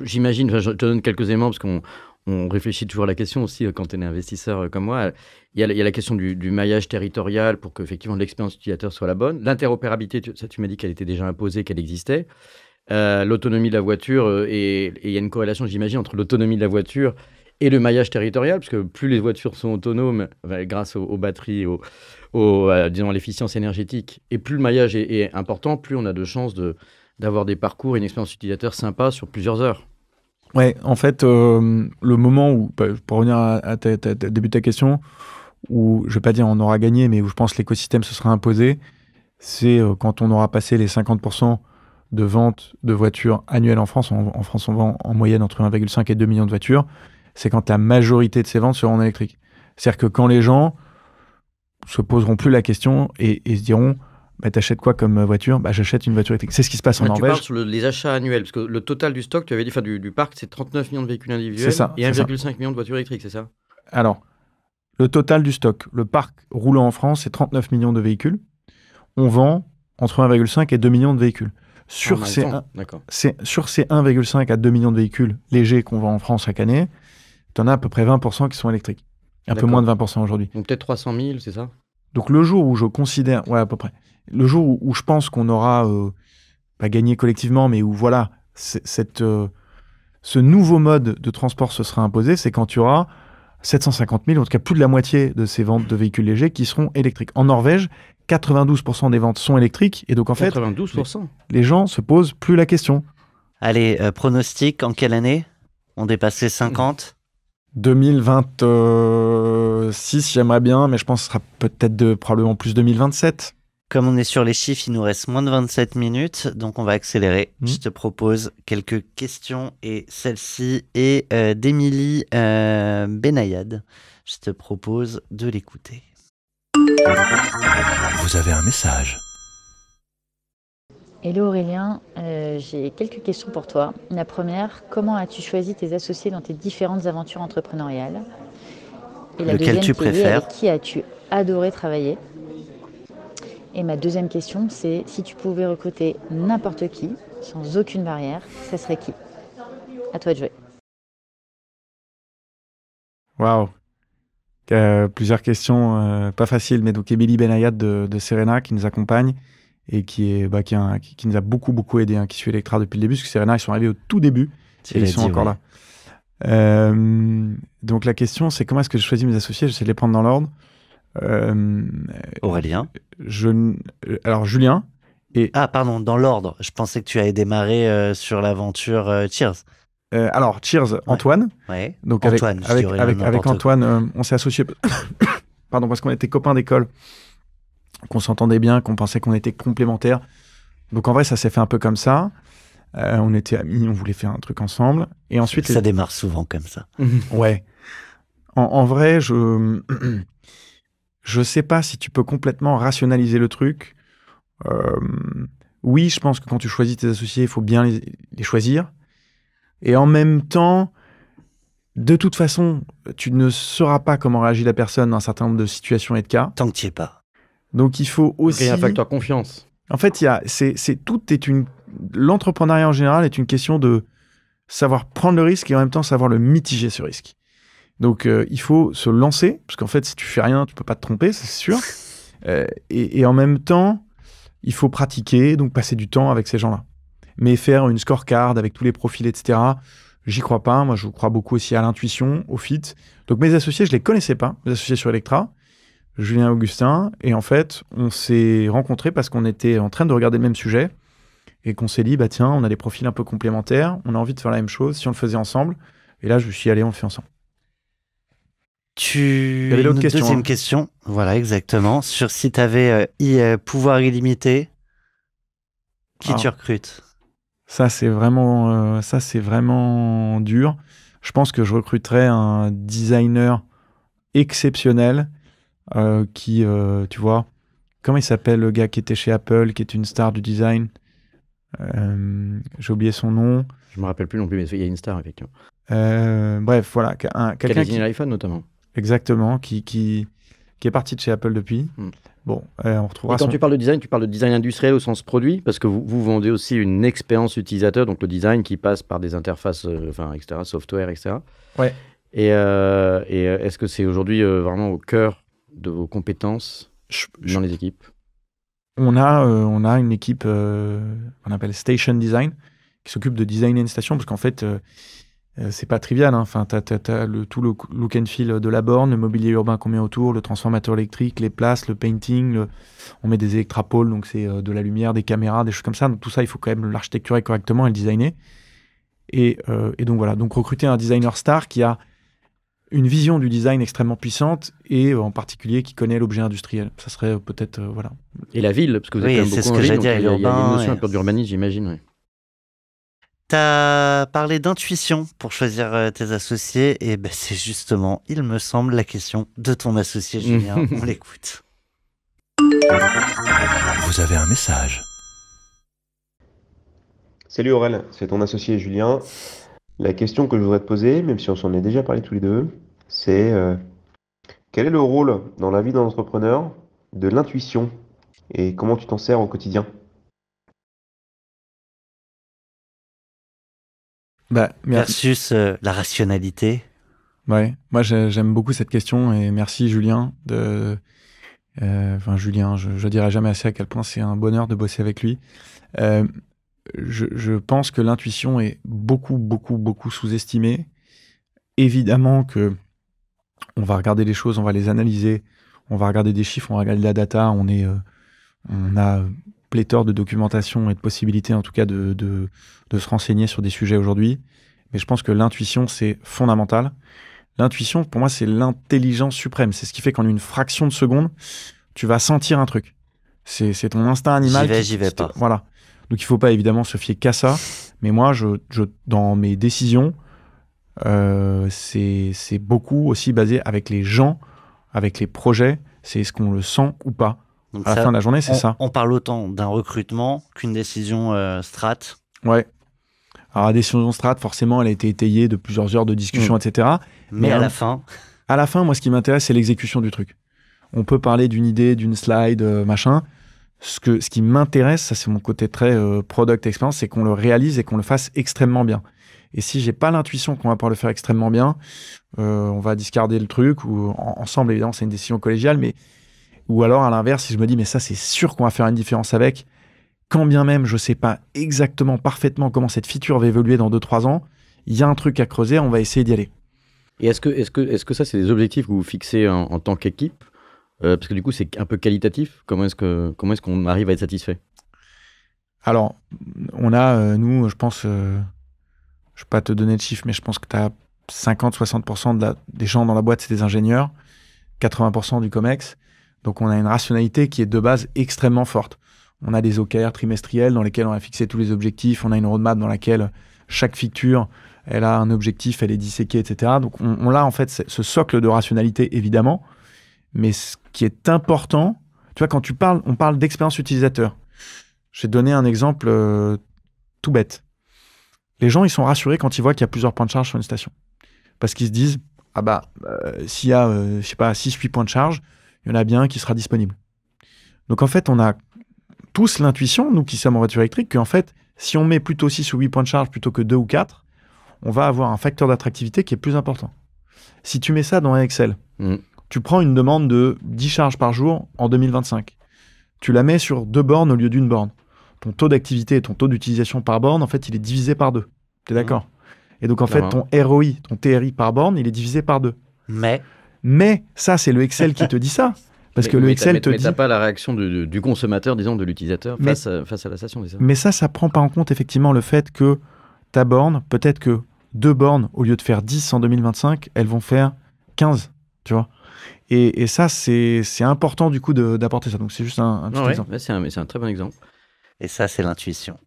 j'imagine, je te donne quelques éléments parce qu'on réfléchit toujours à la question aussi quand tu es un investisseur comme moi. Il y a la question du maillage territorial pour qu'effectivement l'expérience utilisateur soit la bonne. L'interopérabilité, tu m'as dit qu'elle était déjà imposée, qu'elle existait. L'autonomie de la voiture, et il y a une corrélation, j'imagine, entre l'autonomie de la voiture et le maillage territorial, parce que plus les voitures sont autonomes, grâce aux batteries, disons, à l'efficience énergétique, et plus le maillage est important, plus on a de chances d'avoir des parcours et une expérience utilisateur sympa sur plusieurs heures. Ouais, en fait, le moment où, pour revenir à début de ta question, où je ne vais pas dire on aura gagné, mais où je pense que l'écosystème se sera imposé, c'est quand on aura passé les 50% de ventes de voitures annuelles en France. En France, on vend en moyenne entre 1,5 et 2 millions de voitures. C'est quand la majorité de ces ventes seront en électrique. C'est-à-dire que quand les gens se poseront plus la question et se diront t'achètes quoi comme voiture ? J'achète une voiture électrique. C'est ce qui se passe en Norvège. Tu parles sur les achats annuels, parce que le total du stock, tu avais dit, du parc, c'est 39 millions de véhicules individuels et 1,5 million de voitures électriques, c'est ça ? Alors, le total du stock, le parc roulant en France, c'est 39 millions de véhicules. On vend entre 1,5 et 2 millions de véhicules. Sur ces 1,5 à 2 millions de véhicules légers qu'on vend en France chaque année, tu en as à peu près 20% qui sont électriques. Un peu moins de 20% aujourd'hui. Donc peut-être 300 000, c'est ça ? Donc le jour où je considère, à peu près, le jour où je pense qu'on aura pas gagné collectivement, mais où voilà, ce nouveau mode de transport se sera imposé, c'est quand tu auras 750 000, en tout cas plus de la moitié de ces ventes de véhicules légers qui seront électriques. En Norvège, 92% des ventes sont électriques, et donc en fait, 92%. Les gens se posent plus la question. Allez, pronostic, en quelle année on dépasse les 50 2026, j'aimerais bien, mais je pense que ce sera peut-être probablement plus 2027. Comme on est sur les chiffres, il nous reste moins de 27 minutes, donc on va accélérer. Je te propose quelques questions, et celle-ci est d'Émilie Benayad. Je te propose de l'écouter. Vous avez un message. Hello Aurélien, j'ai quelques questions pour toi. La première, comment as-tu choisi tes associés dans tes différentes aventures entrepreneuriales ? Et la Lequel tu préfères ? Avec qui as-tu adoré travailler ? Et ma deuxième question, c'est si tu pouvais recruter n'importe qui, sans aucune barrière, ça serait qui ? À toi de jouer. Waouh. Plusieurs questions, pas faciles, mais donc Émilie Benayad de Serena qui nous accompagne et qui nous a beaucoup aidé, qui suit Electra depuis le début, parce que Serena, ils sont arrivés au tout début et ils sont encore là. Donc la question, c'est comment est-ce que je choisis mes associés ? J'essaie de les prendre dans l'ordre. Aurélien. Alors Julien. Ah pardon, dans l'ordre. Je pensais que tu avais démarré sur l'aventure Cheers. Alors Cheers, Antoine. Ouais. Donc Antoine, avec Antoine, on s'est associés pardon, parce qu'on était copains d'école, qu'on s'entendait bien, qu'on pensait qu'on était complémentaires. Donc en vrai, ça s'est fait un peu comme ça. On était amis, on voulait faire un truc ensemble. Et ensuite, ça démarre souvent comme ça. Ouais. En vrai, je sais pas si tu peux complètement rationaliser le truc. Oui, je pense que quand tu choisis tes associés, il faut bien les choisir. Et en même temps, De toute façon, tu ne sauras pas comment réagit la personne dans un certain nombre de situations et de cas. Tant que tu n'y es pas. Donc, il faut aussi... Il y a un facteur confiance. En fait, l'entrepreneuriat en général est une question de savoir prendre le risque et en même temps savoir le mitiger, ce risque. Donc, il faut se lancer, parce qu'en fait, si tu fais rien, tu peux pas te tromper, c'est sûr. Et en même temps, il faut pratiquer, donc passer du temps avec ces gens-là. Mais faire une scorecard avec tous les profils, etc., j'y crois pas. Moi, je crois beaucoup aussi à l'intuition, au fit. Donc, mes associés, je les connaissais pas, mes associés sur Electra, Julien et Augustin. Et en fait, on s'est rencontrés parce qu'on était en train de regarder le même sujet et qu'on s'est dit, bah tiens, on a des profils un peu complémentaires, on a envie de faire la même chose, si on le faisait ensemble. Et là, je me suis dit, allez, on le fait ensemble. Il y avait l'autre question, deuxième hein. question, voilà, exactement, sur si tu avais pouvoir illimité, qui tu recrutes? Ça, c'est vraiment dur. Je pense que je recruterais un designer exceptionnel qui, tu vois, comment il s'appelle le gars qui était chez Apple, qui est une star du design? J'ai oublié son nom. Je me rappelle plus non plus, mais il y a une star, effectivement. Bref, voilà. Quelqu'un qui a l'iPhone, notamment. Exactement, qui est parti de chez Apple depuis. Bon, on retrouvera. Et quand tu parles de design industriel au sens produit, parce que vous vendez aussi une expérience utilisateur, donc le design qui passe par des interfaces, etc., software, etc. Ouais. Et est-ce que c'est aujourd'hui vraiment au cœur de vos compétences dans les équipes? On a une équipe qu'on appelle Station Design qui s'occupe de designer une station, parce qu'en fait, c'est pas trivial. Enfin, t'as tout le look and feel de la borne, le mobilier urbain qu'on met autour, le transformateur électrique, les places, le painting, on met des électrapoles, donc c'est de la lumière, des caméras, des choses comme ça. Donc tout ça, il faut quand même l'architecturer correctement et le designer. Et donc voilà, donc recruter un designer star qui a une vision du design extrêmement puissante et en particulier qui connaît l'objet industriel. Ça serait peut-être, voilà. Et la ville, parce que vous êtes quand même beaucoup en ville, donc il y a une notion un peu d'urbanisme, j'imagine. Ouais. Tu as parlé d'intuition pour choisir tes associés, et ben c'est justement, il me semble, la question de ton associé Julien. On l'écoute. Vous avez un message. Salut Aurel, c'est ton associé Julien. La question que je voudrais te poser, même si on s'en est déjà parlé tous les deux, c'est quel est le rôle dans la vie d'un entrepreneur de l'intuition et comment tu t'en sers au quotidien? Versus la rationalité. Ouais, moi j'aime beaucoup cette question et merci Julien Julien, je dirais jamais assez à quel point c'est un bonheur de bosser avec lui. Je pense que l'intuition est beaucoup sous-estimée. Évidemment que on va regarder les choses, on va les analyser, on va regarder des chiffres, on va regarder de la data, on a pléthore de documentation et de possibilités en tout cas de se renseigner sur des sujets aujourd'hui. Mais je pense que l'intuition, c'est fondamental. L'intuition, pour moi, c'est l'intelligence suprême. C'est ce qui fait qu'en une fraction de seconde, tu vas sentir un truc. C'est ton instinct animal. J'y vais pas. Voilà. Donc, il ne faut pas évidemment se fier qu'à ça. Mais moi, dans mes décisions, c'est beaucoup aussi basé avec les gens, avec les projets. C'est est-ce qu'on le sent ou pas. Donc à la fin de la journée, c'est ça. On parle autant d'un recrutement qu'une décision strat. Ouais. Alors, la décision strat, forcément, elle a été étayée de plusieurs heures de discussion, etc. Mais à la fin... À la fin, moi, ce qui m'intéresse, c'est l'exécution du truc. On peut parler d'une idée, d'une slide, machin. Ce qui m'intéresse, ça, c'est mon côté très product experience, c'est qu'on le réalise et qu'on le fasse extrêmement bien. Et si j'ai pas l'intuition qu'on va pouvoir le faire extrêmement bien, on va discarder le truc, ou ensemble, évidemment, c'est une décision collégiale, mais ou alors, à l'inverse, si je me dis, mais ça, c'est sûr qu'on va faire une différence avec, quand bien même je ne sais pas exactement, parfaitement comment cette feature va évoluer dans 2-3 ans, il y a un truc à creuser, on va essayer d'y aller. Et est-ce que ça, c'est des objectifs que vous fixez en tant qu'équipe? Parce que du coup, c'est un peu qualitatif. Comment est-ce qu'on arrive à être satisfait? Alors, on a, nous, je pense, je ne vais pas te donner de chiffres, mais je pense que tu as 50-60% des gens dans la boîte, c'est des ingénieurs, 80% du COMEX. Donc, on a une rationalité qui est de base extrêmement forte. On a des OKR trimestriels dans lesquels on a fixé tous les objectifs. On a une roadmap dans laquelle chaque feature, elle a un objectif, elle est disséquée, etc. Donc, on a en fait ce socle de rationalité, évidemment. Mais ce qui est important, tu vois, quand on parle d'expérience utilisateur. Je vais te donner un exemple tout bête. Les gens, ils sont rassurés quand ils voient qu'il y a plusieurs points de charge sur une station. parce qu'ils se disent, s'il y a, 6-8 points de charge, il y en a bien un qui sera disponible. Donc en fait, on a tous l'intuition, nous qui sommes en voiture électrique, qu'en fait, si on met plutôt 6 ou 8 points de charge plutôt que 2 ou 4, on va avoir un facteur d'attractivité qui est plus important. Si tu mets ça dans un Excel, tu prends une demande de 10 charges par jour en 2025. Tu la mets sur 2 bornes au lieu d'une borne. Ton taux d'activité et ton taux d'utilisation par borne, en fait, il est divisé par 2. Tu es d'accord? Et donc, en fait, ton ROI, ton TRI par borne, il est divisé par 2. Mais ça, c'est le Excel qui te dit ça. Parce que le Excel te dit... Mais tu n'as pas la réaction du consommateur, disons, de l'utilisateur face à la station, c'est ça? Mais ça prend pas en compte, effectivement, le fait que ta borne, peut-être que 2 bornes, au lieu de faire 10 en 2025, elles vont faire 15, tu vois. Et ça, c'est important, du coup, d'apporter ça. Donc, c'est juste un petit exemple. Ouais, c'est un très bon exemple. Et ça, c'est l'intuition.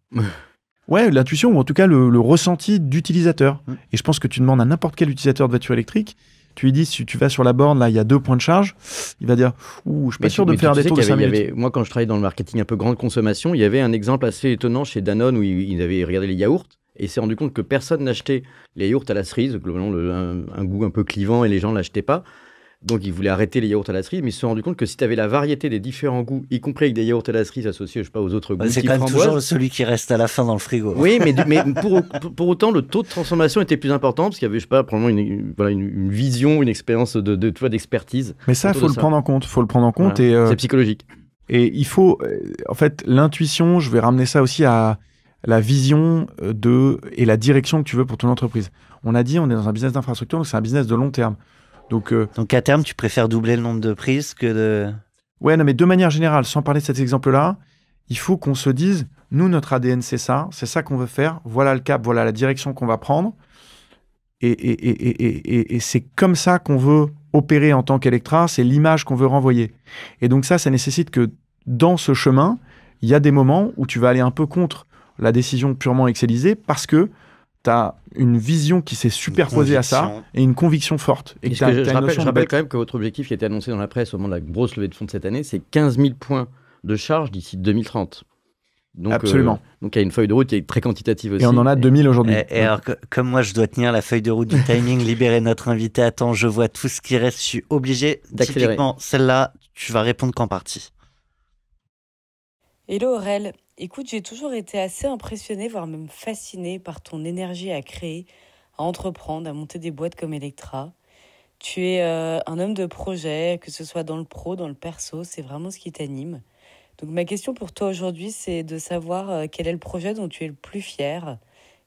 Ouais, l'intuition, ou en tout cas, le ressenti d'utilisateur. Et je pense que tu demandes à n'importe quel utilisateur de voiture électrique, tu lui dis, si tu vas sur la borne, là, il y a 2 points de charge, il va dire, je suis pas sûr de me faire des tours de 5 minutes. Moi, quand je travaillais dans le marketing un peu grande consommation, il y avait un exemple assez étonnant chez Danone où ils avaient regardé les yaourts et s'est rendu compte que personne n'achetait les yaourts à la cerise, globalement un goût un peu clivant et les gens ne l'achetaient pas. Donc, ils voulaient arrêter les yaourts à la cerise, mais ils se sont rendus compte que si tu avais la variété des différents goûts, y compris avec des yaourts à la cerise associés, je sais pas, aux autres goûts, c'est quand même toujours celui qui reste à la fin dans le frigo. Oui, mais pour autant, le taux de transformation était plus important parce qu'il y avait, je sais pas, probablement une vision, une expérience d'expertise. Mais ça, il faut le prendre en compte. Voilà. C'est psychologique. Et il faut, en fait, l'intuition, je vais ramener ça aussi à la vision et la direction que tu veux pour ton entreprise. On a dit, on est dans un business d'infrastructure, donc c'est un business de long terme. Donc à terme, tu préfères doubler le nombre de prises que de... Ouais, non, mais de manière générale, sans parler de cet exemple-là, il faut qu'on se dise, nous, notre ADN, c'est ça qu'on veut faire, voilà le cap, voilà la direction qu'on va prendre, et c'est comme ça qu'on veut opérer en tant qu'Electra, c'est l'image qu'on veut renvoyer. Et donc ça nécessite que dans ce chemin, il y a des moments où tu vas aller un peu contre la décision purement excelisée parce que tu as une vision qui s'est superposée à ça et une conviction forte. Et je rappelle quand même que votre objectif qui a été annoncé dans la presse au moment de la grosse levée de fonds de cette année, c'est 15 000 points de charge d'ici 2030. Donc, absolument. Donc il y a une feuille de route qui est très quantitative aussi. Et on en a 2000 aujourd'hui. Et alors, comme moi, je dois tenir la feuille de route du timing, libérer notre invité à temps, je vois tout ce qui reste, je suis obligé. Typiquement, celle-là, tu vas répondre qu'en partie. Hello Aurel. Écoute, j'ai toujours été assez impressionnée, voire même fascinée par ton énergie à créer, à entreprendre, à monter des boîtes comme Electra. Tu es un homme de projet, que ce soit dans le pro, dans le perso, c'est vraiment ce qui t'anime. Donc ma question pour toi aujourd'hui, c'est de savoir quel est le projet dont tu es le plus fier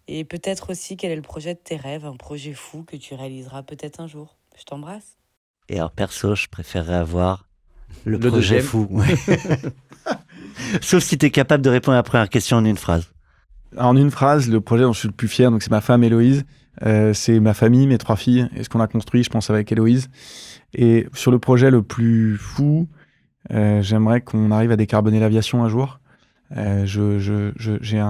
et peut-être aussi quel est le projet de tes rêves, un projet fou que tu réaliseras peut-être un jour. Je t'embrasse. Et alors perso, je préférerais avoir le projet fou. Sauf si tu es capable de répondre à la première question en une phrase. En une phrase, le projet dont je suis le plus fier, donc c'est ma femme Héloïse, c'est ma famille, mes 3 filles, et ce qu'on a construit, je pense, avec Héloïse. Et sur le projet le plus fou, j'aimerais qu'on arrive à décarboner l'aviation un jour. J'ai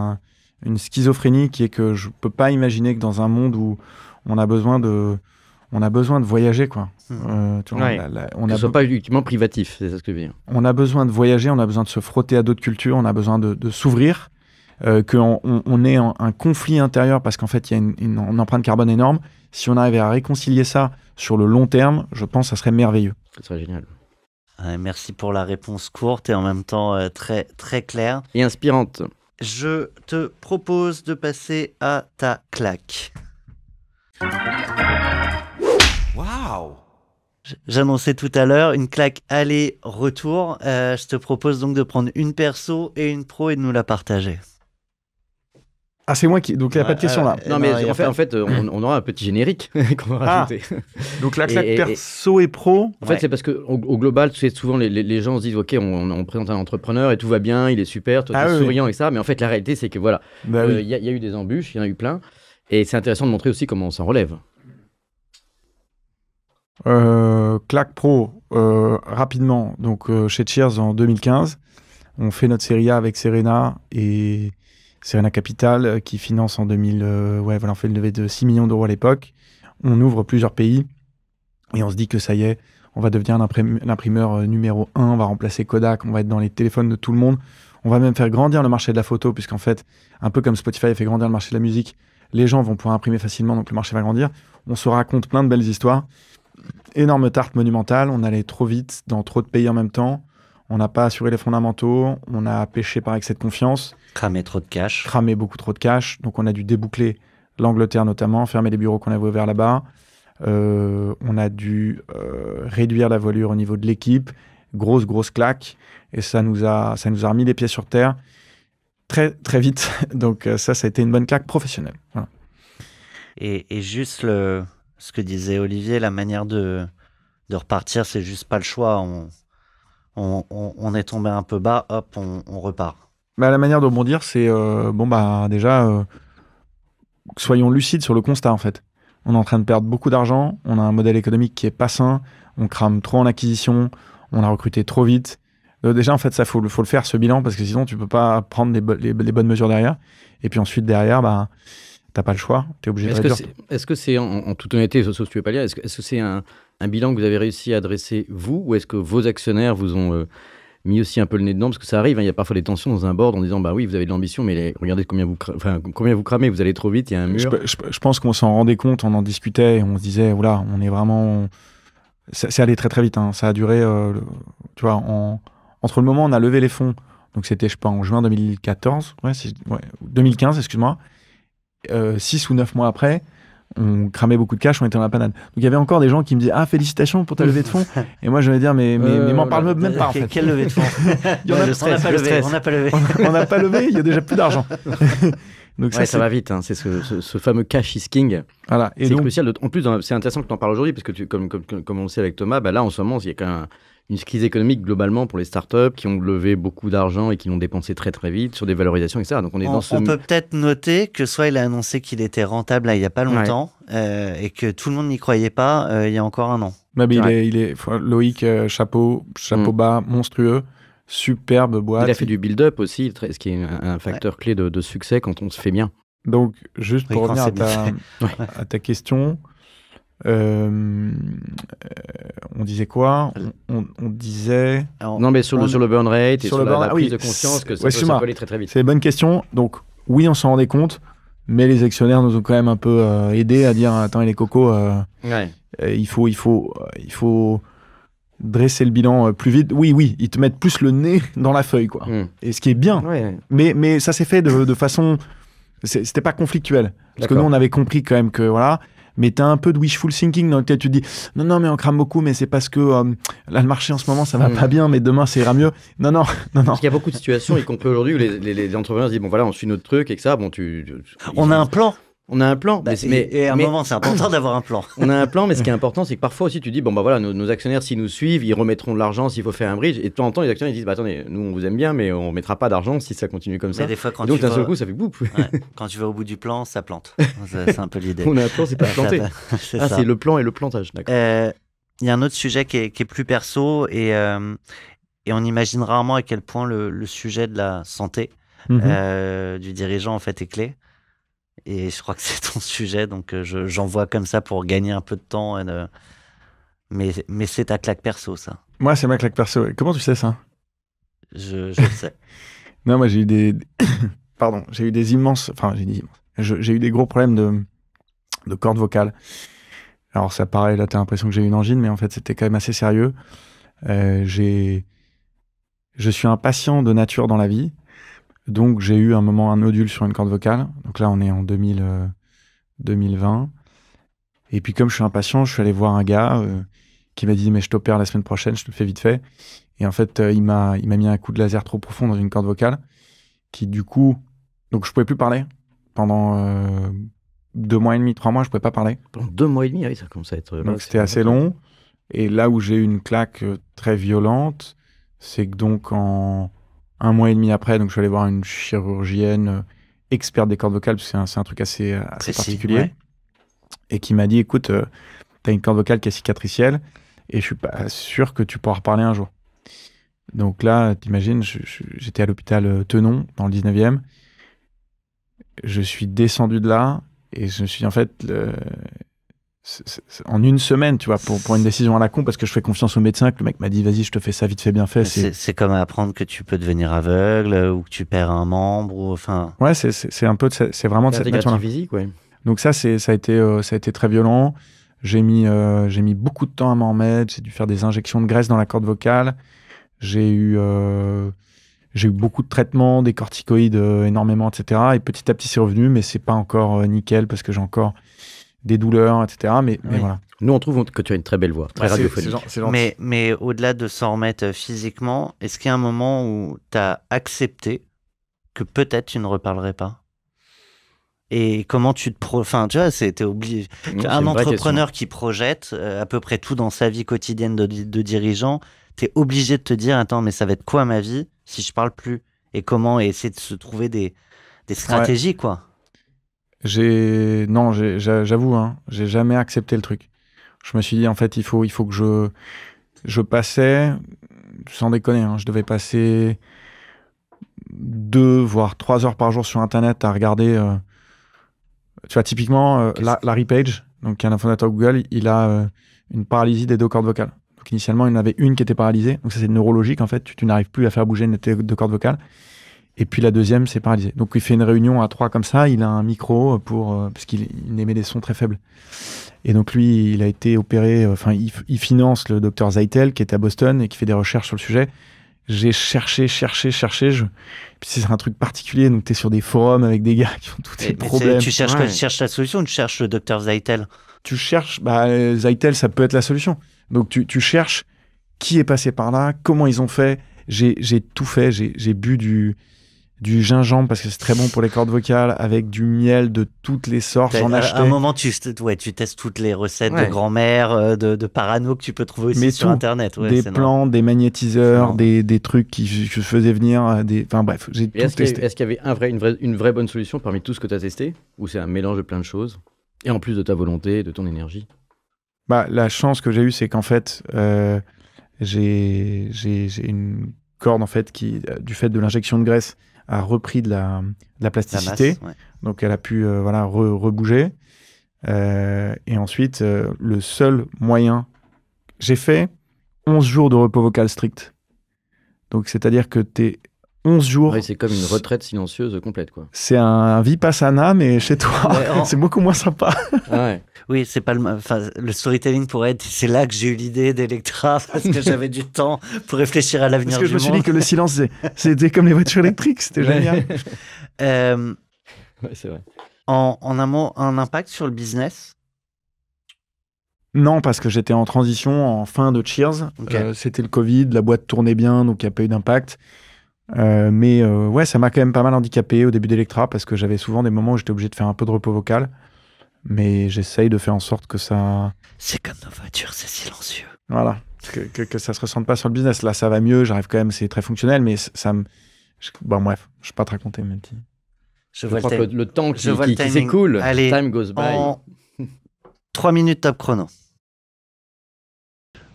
une schizophrénie qui est que je peux pas imaginer que dans un monde où on a besoin de voyager, quoi. On ne soit pas uniquement privatif, c'est ça ce que je veux dire. On a besoin de voyager, on a besoin de se frotter à d'autres cultures, on a besoin de s'ouvrir, qu'on ait un conflit intérieur parce qu'en fait, il y a une empreinte carbone énorme. Si on arrivait à réconcilier ça sur le long terme, je pense que ça serait merveilleux. Ça serait génial. Merci pour la réponse courte et en même temps très, très claire. Et inspirante. Je te propose de passer à ta claque. Waouh! J'annonçais tout à l'heure une claque aller-retour. Je te propose donc de prendre une perso et une pro et de nous la partager. Ah, c'est moi qui... Donc, il n'y a pas de question là. Non, mais en fait, on aura un petit générique qu'on va rajouter. Donc, la claque perso et pro. En fait, c'est parce qu'au global, tu sais, souvent, les gens se disent, OK, on présente un entrepreneur et tout va bien, il est super, toi, tu es souriant et ça. Mais en fait, la réalité, c'est que voilà, y a eu des embûches, il y en a eu plein. Et c'est intéressant de montrer aussi comment on s'en relève. Claque pro, rapidement. Donc, chez Cheers en 2015, on fait notre série A avec Serena et Serena Capital qui finance en 2000. On fait une levée de 6 millions d'euros à l'époque. On ouvre plusieurs pays et on se dit que ça y est, on va devenir l'imprimeur numéro 1, on va remplacer Kodak, on va être dans les téléphones de tout le monde. On va même faire grandir le marché de la photo, puisqu'en fait, un peu comme Spotify a fait grandir le marché de la musique, les gens vont pouvoir imprimer facilement, donc le marché va grandir. on se raconte plein de belles histoires. Énorme tarte monumentale, on allait trop vite dans trop de pays en même temps, on n'a pas assuré les fondamentaux, on a pêché par excès de confiance. Cramer trop de cash. Cramer beaucoup trop de cash, donc on a dû déboucler l'Angleterre notamment, fermer les bureaux qu'on avait ouverts là-bas. On a dû réduire la voilure au niveau de l'équipe, grosse claque, et ça nous a remis les pieds sur terre très très vite. Donc ça a été une bonne claque professionnelle. Voilà. Et juste ce que disait Olivier, la manière de repartir, c'est juste pas le choix. On est tombé un peu bas, hop, on repart. Bah, la manière de rebondir, c'est déjà, soyons lucides sur le constat en fait. On est en train de perdre beaucoup d'argent, on a un modèle économique qui est pas sain, on crame trop en acquisition, on a recruté trop vite. Déjà, en fait, ça faut le faire ce bilan parce que sinon, tu peux pas prendre les bonnes mesures derrière. Et puis ensuite, derrière, t'as pas le choix, t'es obligé de réduire. Est-ce que c'est, en toute honnêteté, sauf si tu veux pas lire, est-ce que c'est un bilan que vous avez réussi à dresser vous, ou est-ce que vos actionnaires vous ont mis aussi un peu le nez dedans, parce que ça arrive, il y a parfois des tensions dans un board en disant oui, vous avez de l'ambition, mais regardez combien vous cramez, vous allez trop vite, il y a un mur. Je pense qu'on s'en rendait compte, on en discutait et on se disait oula, on est vraiment, c'est allé très très vite, hein. Ça a duré, tu vois, entre le moment où on a levé les fonds, donc c'était je sais pas en juin 2014, 2015 excuse-moi, 6 ou 9 mois après, on cramait beaucoup de cash, on était dans la panade. Donc il y avait encore des gens qui me disaient félicitations pour ta levée de fonds. Et moi je vais dire mais m'en parle même pas en fait. Quelle levée de fonds? On n'a pas levé. On n'a pas levé, il y a déjà plus d'argent. Donc ça va vite, hein. C'est ce fameux cash is king. Voilà. Et c'est crucial. En plus, c'est intéressant que tu en parles aujourd'hui parce que comme on le sait avec Thomas, là en ce moment il y a quand même une crise économique globalement pour les startups qui ont levé beaucoup d'argent et qui l'ont dépensé très très vite sur des valorisations, etc. Donc on peut peut-être noter que soit il a annoncé qu'il était rentable là, il n'y a pas longtemps et que tout le monde n'y croyait pas il y a encore un an. Il est Loïc, chapeau bas, monstrueux, superbe boîte. Il a fait du build-up aussi, ce qui est un facteur clé de succès quand on se fait bien. Donc juste pour revenir à ta question... on disait quoi? On disait... Non, mais sur le burn rate et sur la prise de conscience que ça peut aller très très vite. C'est une bonne question. Donc, oui, on s'en rendait compte, mais les actionnaires nous ont quand même un peu aidés à dire attends, les cocos, il faut dresser le bilan plus vite. Oui, ils te mettent plus le nez dans la feuille, quoi. Et ce qui est bien. Mais ça s'est fait de façon... C'était pas conflictuel. Parce que nous, on avait compris quand même que, voilà... Mais tu as un peu de wishful thinking dans lequel tu te dis non, mais on crame beaucoup, mais c'est parce que là, le marché en ce moment, ça va pas bien, mais demain, ça ira mieux. Non. Parce qu'il y a beaucoup de situations, y compris aujourd'hui, où les entrepreneurs se disent bon, voilà, on suit notre truc et que ça, on a un plan. On a un plan. Et à un moment, c'est important d'avoir un plan. On a un plan, mais ce qui est important, c'est que parfois aussi, tu dis, voilà, nos actionnaires, s'ils nous suivent, ils remettront de l'argent s'il faut faire un bridge. Et de temps en temps, les actionnaires, ils disent, attendez, nous, on vous aime bien, mais on ne mettra pas d'argent si ça continue comme ça. Des fois, donc, d'un seul coup, ça fait boum. Quand tu vas au bout du plan, ça plante. C'est un peu l'idée. On a un plan, c'est pas planter. C'est le plan et le plantage. D'accord. Il y a un autre sujet qui est plus perso et on imagine rarement à quel point le sujet de la santé du dirigeant, en fait, est clé. Et je crois que c'est ton sujet, donc j'en vois comme ça pour gagner un peu de temps. Mais c'est ta claque perso, ça. Moi, c'est ma claque perso. Comment tu sais ça? Je le sais. Non, moi, j'ai eu des... Pardon, j'ai eu des immenses... Enfin, j'ai eu des gros problèmes de cordes vocales. Alors, ça paraît, là, t'as l'impression que j'ai eu une angine, mais en fait, c'était quand même assez sérieux. Je suis un patient de nature dans la vie. Donc, j'ai eu un nodule sur une corde vocale. Donc là, on est en 2020. Et puis, comme je suis impatient, je suis allé voir un gars qui m'a dit « Mais je t'opère la semaine prochaine, je te le fais vite fait. » Et en fait, il m'a mis un coup de laser trop profond dans une corde vocale qui, du coup... Donc, je pouvais plus parler. Pendant 2 mois et demi, 3 mois, je pouvais pas parler. Pendant 2 mois et demi, oui, ça commence à être... Donc, c'était assez long. Et là où j'ai eu une claque très violente, c'est que donc, en... 1 mois et demi après, donc je suis allé voir une chirurgienne experte des cordes vocales, parce que c'est un truc assez particulier, et qui m'a dit, écoute, t'as une corde vocale qui est cicatricielle, et je suis pas sûr que tu pourras reparler un jour. Donc là, t'imagines, j'étais à l'hôpital Tenon, dans le 19e, je suis descendu de là, et je me suis dit, en fait... en une semaine, tu vois, pour une décision à la con, parce que je fais confiance au médecin, que le mec m'a dit, vas-y, je te fais ça vite fait, bien fait. C'est comme apprendre que tu peux devenir aveugle ou que tu perds un membre, ou enfin. Ouais, c'est un peu, c'est vraiment de cette nature-là. physique, ouais. Donc ça a été très violent. J'ai mis beaucoup de temps à m'en remettre. J'ai dû faire des injections de graisse dans la corde vocale. J'ai eu beaucoup de traitements, des corticoïdes énormément, etc. Et petit à petit, c'est revenu, mais c'est pas encore nickel parce que j'ai encore des douleurs, etc. Mais voilà. Nous, on trouve que tu as une très belle voix, très radiophonique. Mais au-delà de s'en remettre physiquement, est-ce qu'il y a un moment où tu as accepté que peut-être tu ne reparlerais pas? Et comment tu te enfin, tu vois, t'es obligé. Un entrepreneur qui projette à peu près tout dans sa vie quotidienne de dirigeant, t'es obligé de te dire, attends, mais ça va être quoi ma vie si je parle plus? Et comment essayer de se trouver des stratégies, quoi. J'avoue, hein, j'ai jamais accepté le truc. Je me suis dit, en fait, il faut que je passais, sans déconner, hein, je devais passer 2 voire 3 heures par jour sur Internet à regarder. Tu vois, typiquement, Larry Page, donc, qui est un fondateur de Google, il a une paralysie des 2 cordes vocales. Donc, initialement, il y en avait une qui était paralysée. Donc, ça, c'est neurologique, en fait. Tu n'arrives plus à faire bouger tes 2 cordes vocales. Et puis, la deuxième, c'est paralysée. Donc, il fait une réunion à 3 comme ça. Il a un micro parce qu'il émet des sons très faibles. Et donc, lui, il a été opéré. Enfin, il finance le docteur Zeitel, qui est à Boston et qui fait des recherches sur le sujet. J'ai cherché. Puis c'est un truc particulier, donc tu es sur des forums avec des gars qui ont tous ces problèmes. Tu cherches quoi? Tu cherches la solution ou tu cherches le docteur Zeitel? Tu cherches, Zeitel, ça peut être la solution. Donc tu cherches qui est passé par là, comment ils ont fait. J'ai tout fait, j'ai bu du gingembre parce que c'est très bon pour les cordes vocales, avec du miel de toutes les sortes. J'en achetais. À un moment, tu testes toutes les recettes de grand-mère, de parano que tu peux trouver aussi sur Internet. Ouais, des plantes, des magnétiseurs, des trucs que je faisais venir. Enfin bref, j'ai tout testé. Est-ce qu'il y avait une vraie bonne solution parmi tout ce que tu as testé? Ou c'est un mélange de plein de choses? Et en plus de ta volonté, de ton énergie? La chance que j'ai eue, c'est qu'en fait, j'ai une corde en fait, qui, du fait de l'injection de graisse, a repris de la plasticité. La masse, Donc, elle a pu rebouger. Et ensuite, le seul moyen... J'ai fait 11 jours de repos vocal strict. Donc, c'est-à-dire que tu es 11 jours... Ouais, c'est comme une retraite silencieuse complète, quoi. C'est un vipassana, mais chez toi. C'est beaucoup moins sympa. Oui, c'est pas le storytelling pourrait être... C'est là que j'ai eu l'idée d'Electra, parce que j'avais du temps pour réfléchir à l'avenir du monde. Parce que je me suis dit que le silence, c'était comme les voitures électriques. C'était génial. Ouais, c'est vrai. En un mot, un impact sur le business? Non, parce que j'étais en transition en fin de Cheers. Okay. C'était le Covid, la boîte tournait bien, donc il n'y a pas eu d'impact. Mais ouais, ça m'a quand même pas mal handicapé au début d'Electra, parce que j'avais souvent des moments où j'étais obligé de faire un peu de repos vocal. Mais j'essaye de faire en sorte que ça... C'est comme nos voitures, c'est silencieux. Voilà, que ça se ressente pas sur le business. Là, ça va mieux, j'arrive quand même, c'est très fonctionnel, mais ça me... Bon, bref, je ne vais pas te raconter, même si... Je crois que le temps qui s'écoule, time goes by. 3 minutes top chrono.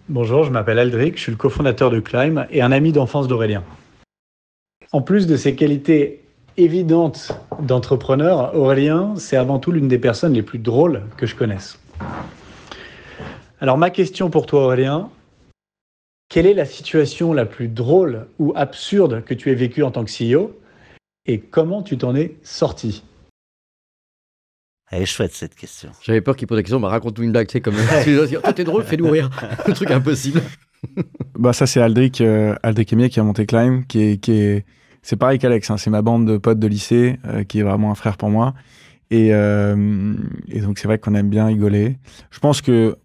Bonjour, je m'appelle Aldric, je suis le cofondateur de Climb et un ami d'enfance d'Aurélien. En plus de ses qualités évidente d'entrepreneur, Aurélien, c'est avant tout l'une des personnes les plus drôles que je connaisse. Alors ma question pour toi, Aurélien, quelle est la situation la plus drôle ou absurde que tu aies vécue en tant que CEO et comment tu t'en es sorti? Elle est chouette cette question. J'avais peur qu'il pose la question, raconte-nous une blague, tu sais, comme toi t'es drôle, fais-nous rire. Le truc impossible. Ça c'est Aldric Emier qui a monté Climb, qui est c'est pareil qu'Alex, hein, c'est ma bande de potes de lycée, qui est vraiment un frère pour moi. Et donc, c'est vrai qu'on aime bien rigoler. Je pense que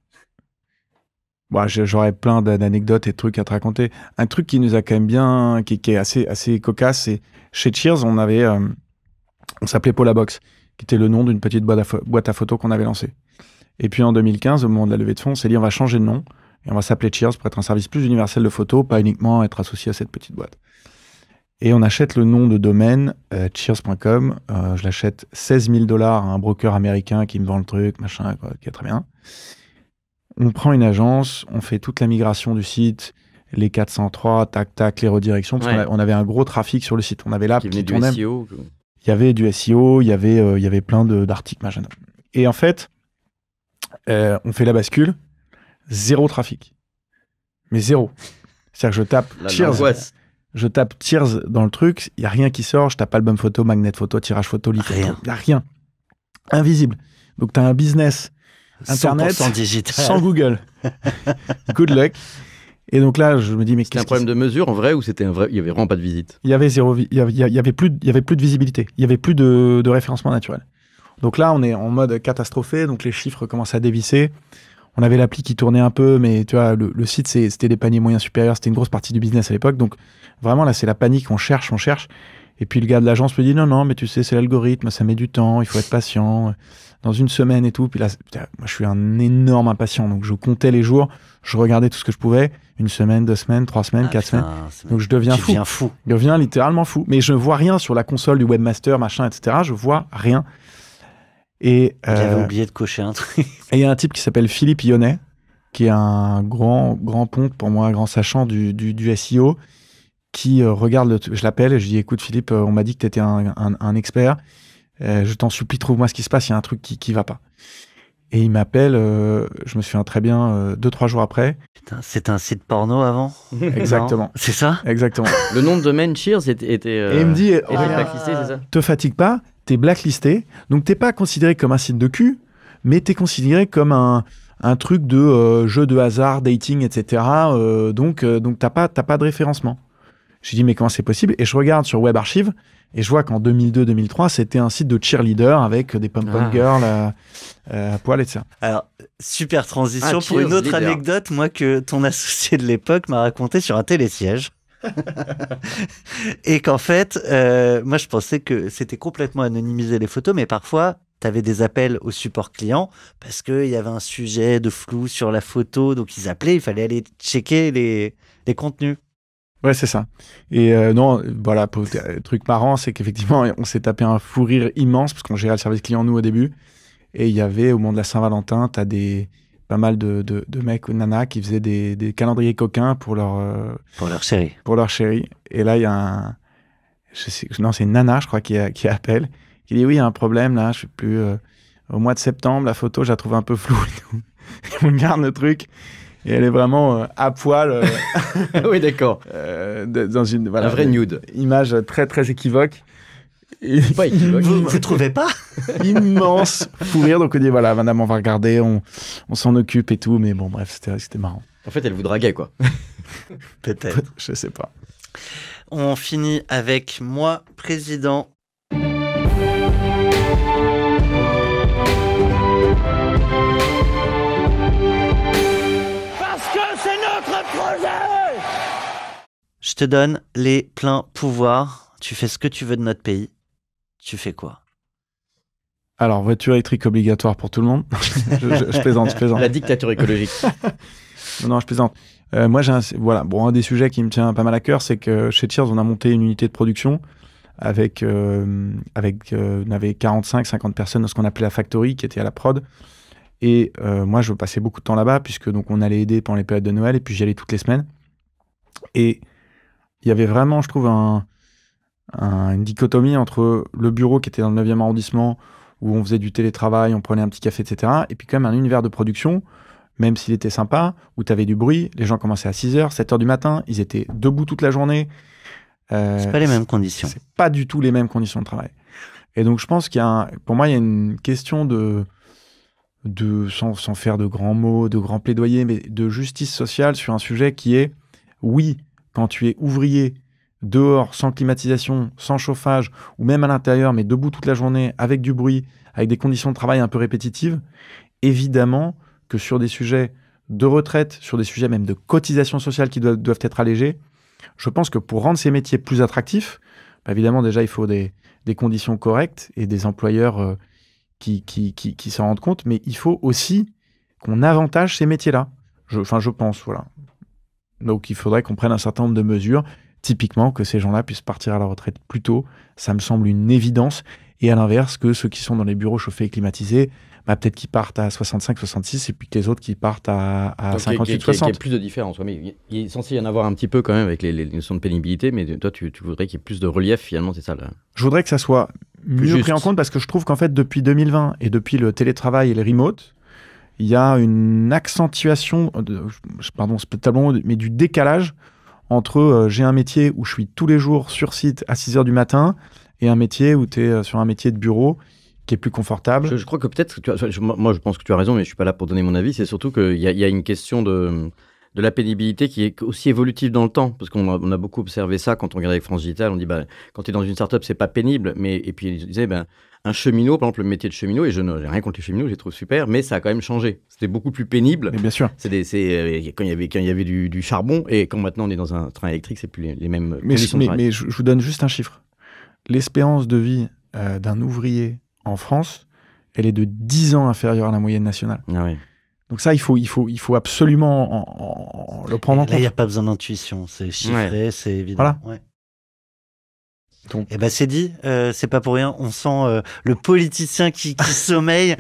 j'aurais plein d'anecdotes et de trucs à te raconter. Un truc qui nous a quand même bien, qui est assez cocasse, c'est chez Cheers, on s'appelait Paula Box, qui était le nom d'une petite boîte à photos qu'on avait lancée. Et puis en 2015, au moment de la levée de fonds, on s'est dit on va changer de nom et on va s'appeler Cheers pour être un service plus universel de photos, pas uniquement être associé à cette petite boîte. Et on achète le nom de domaine cheers.com. Je l'achète $16 000 à un broker américain qui me vend le truc, machin, quoi, qui est très bien. On prend une agence, on fait toute la migration du site, les 403, tac, les redirections, parce qu'on avait un gros trafic sur le site. On avait l'app qui tournait. SEO. Il y avait du SEO, il y avait plein d'articles, machin. Et en fait, on fait la bascule, 0 trafic. Mais 0. C'est-à-dire que je tape Cheers. Je tape Cheers dans le truc, il n'y a rien qui sort, je tape album photo, magnet photo, tirage photo, livre photo, il n'y a rien. Invisible. Donc, tu as un business Internet 100% digital. sans Google. Good luck. Et donc là, je me dis, mais C'était un problème de mesure en vrai ou c'était un vrai... Il y avait vraiment pas de visite? Il y avait plus de visibilité. Il y avait plus de référencement naturel. Donc là, on est en mode catastrophé. Donc les chiffres commencent à dévisser. On avait l'appli qui tournait un peu, mais tu vois, le site, c'était des paniers moyens supérieurs. C'était une grosse partie du business à l'époque. Donc vraiment, là, c'est la panique. On cherche. Et puis le gars de l'agence me dit, non, mais tu sais, c'est l'algorithme, ça met du temps, il faut être patient. Dans une semaine et tout. Puis là, putain, moi, je suis un énorme impatient. Donc je comptais les jours, je regardais tout ce que je pouvais. 1 semaine, 2 semaines, 3 semaines, 4 semaines. Donc je deviens fou. Je deviens littéralement fou. Mais je vois rien sur la console du webmaster, machin, etc. Je vois rien. Et j'avais oublié de cocher un truc. Et il y a un type qui s'appelle Philippe Ionnet, qui est un grand ponte pour moi, un grand sachant du SEO, qui regarde je l'appelle et je dis, écoute Philippe, on m'a dit que tu étais un expert. Je t'en supplie, trouve-moi ce qui se passe, il y a un truc qui va pas. Et il m'appelle, je me souviens très bien, 2-3 jours après. Putain, c'était un site porno avant? Exactement. C'est ça? Exactement. Le nom de domaine Cheers était et il me dit, blacklisté, c'est ça? Te fatigue pas, t'es blacklisté, donc t'es pas considéré comme un site de cul, mais t'es considéré comme un truc de jeu de hasard, dating, etc. Donc t'as pas de référencement. Je dis, mais comment c'est possible? Et je regarde sur Web Archive, et je vois qu'en 2002-2003, c'était un site de cheerleader avec des pom-pom girls à poil, etc. Alors, super transition pour une autre anecdote, moi, que ton associé de l'époque m'a raconté sur un télésiège. Et qu'en fait, moi, je pensais que c'était complètement anonymisé les photos, mais parfois, tu avais des appels au support client parce qu'il y avait un sujet de flou sur la photo, donc ils appelaient, il fallait aller checker les contenus. Ouais, c'est ça. Et non, voilà, truc marrant, c'est qu'effectivement, on s'est tapé un fou rire immense parce qu'on gérait le service client, nous, au début. Et il y avait, au moment de la Saint-Valentin, t'as pas mal de mecs ou de nanas qui faisaient des calendriers coquins pour leur chérie. Pour leur chérie. Et là, il y a c'est une nana, je crois, qui appelle, qui dit, oui, il y a un problème, là, je sais plus, au mois de septembre, la photo, je la trouve un peu floue et tout. Et on garde le truc. Et elle est vraiment à poil. Oui, d'accord. Dans une un vrai nude. Image très, très équivoque. Et pas équivoque. Vous trouvez pas? Immense fou rire. Donc on dit, voilà, madame, on va regarder, on s'en occupe et tout. Mais bon, bref, c'était marrant. En fait, elle vous draguait, quoi. Peut-être. Je sais pas. On finit avec moi, président. Je te donne les pleins pouvoirs. Tu fais ce que tu veux de notre pays. Tu fais quoi? Alors, voiture électrique obligatoire pour tout le monde. je plaisante. La dictature écologique. Non, je plaisante. Moi, un des sujets qui me tient pas mal à cœur, c'est que chez Cheers, on a monté une unité de production avec on avait 45-50 personnes dans ce qu'on appelait la factory, qui était à la prod. Et moi, je passais beaucoup de temps là-bas, puisque donc on allait aider pendant les périodes de Noël, et puis j'y allais toutes les semaines. Et il y avait vraiment, je trouve, une dichotomie entre le bureau qui était dans le 9e arrondissement, où on faisait du télétravail, on prenait un petit café, etc. Et puis quand même un univers de production, même s'il était sympa, où tu avais du bruit, les gens commençaient à 6h, 7h du matin, ils étaient debout toute la journée. C'est pas les mêmes conditions. C'est pas du tout les mêmes conditions de travail. Et donc je pense pour moi, il y a une question sans faire de grands mots, de grands plaidoyers, mais de justice sociale sur un sujet qui est, oui, quand tu es ouvrier, dehors, sans climatisation, sans chauffage, ou même à l'intérieur, mais debout toute la journée, avec du bruit, avec des conditions de travail un peu répétitives, évidemment que sur des sujets de retraite, sur des sujets même de cotisation sociale qui doivent être allégés, je pense que pour rendre ces métiers plus attractifs, évidemment, déjà, il faut des conditions correctes et des employeurs qui s'en rendent compte, mais il faut aussi qu'on avantage ces métiers-là. Je pense, voilà. Donc, il faudrait qu'on prenne un certain nombre de mesures, typiquement que ces gens-là puissent partir à la retraite plus tôt. Ça me semble une évidence. Et à l'inverse, que ceux qui sont dans les bureaux chauffés et climatisés, peut-être qu'ils partent à 65, 66, et puis que les autres qui partent à 58, 60. Il y a plus de différence. Ouais, mais il est censé y en avoir un petit peu quand même avec les notions de pénibilité, mais toi, tu voudrais qu'il y ait plus de relief, finalement, c'est ça là. Je voudrais que ça soit mieux pris en compte, parce que je trouve qu'en fait, depuis 2020 et depuis le télétravail et les remote, il y a une accentuation, pardon, c'est peut-être tellement, mais du décalage entre j'ai un métier où je suis tous les jours sur site à 6h du matin et un métier où tu es sur un métier de bureau qui est plus confortable. Je crois que peut-être, moi je pense que tu as raison, mais je suis pas là pour donner mon avis. C'est surtout qu'il y a une question de la pénibilité qui est aussi évolutive dans le temps, parce qu'on a beaucoup observé ça quand on regarde avec France Digital. On dit, quand tu es dans une start-up, c'est pas pénible, et puis ils disaient, un cheminot, par exemple, le métier de cheminot, et je n'ai rien contre les cheminots, je les trouve super, mais ça a quand même changé. C'était beaucoup plus pénible. Mais bien sûr. Quand il y avait du charbon, et quand maintenant on est dans un train électrique, c'est plus les mêmes conditions de travail. Mais je vous donne juste un chiffre. L'espérance de vie d'un ouvrier en France, elle est de 10 ans inférieure à la moyenne nationale. Ah oui. Donc ça, il faut absolument le prendre en compte. Là, il n'y a pas besoin d'intuition. C'est chiffré, c'est évident. Voilà. Ouais. Donc... c'est dit, c'est pas pour rien. On sent le politicien qui sommeille.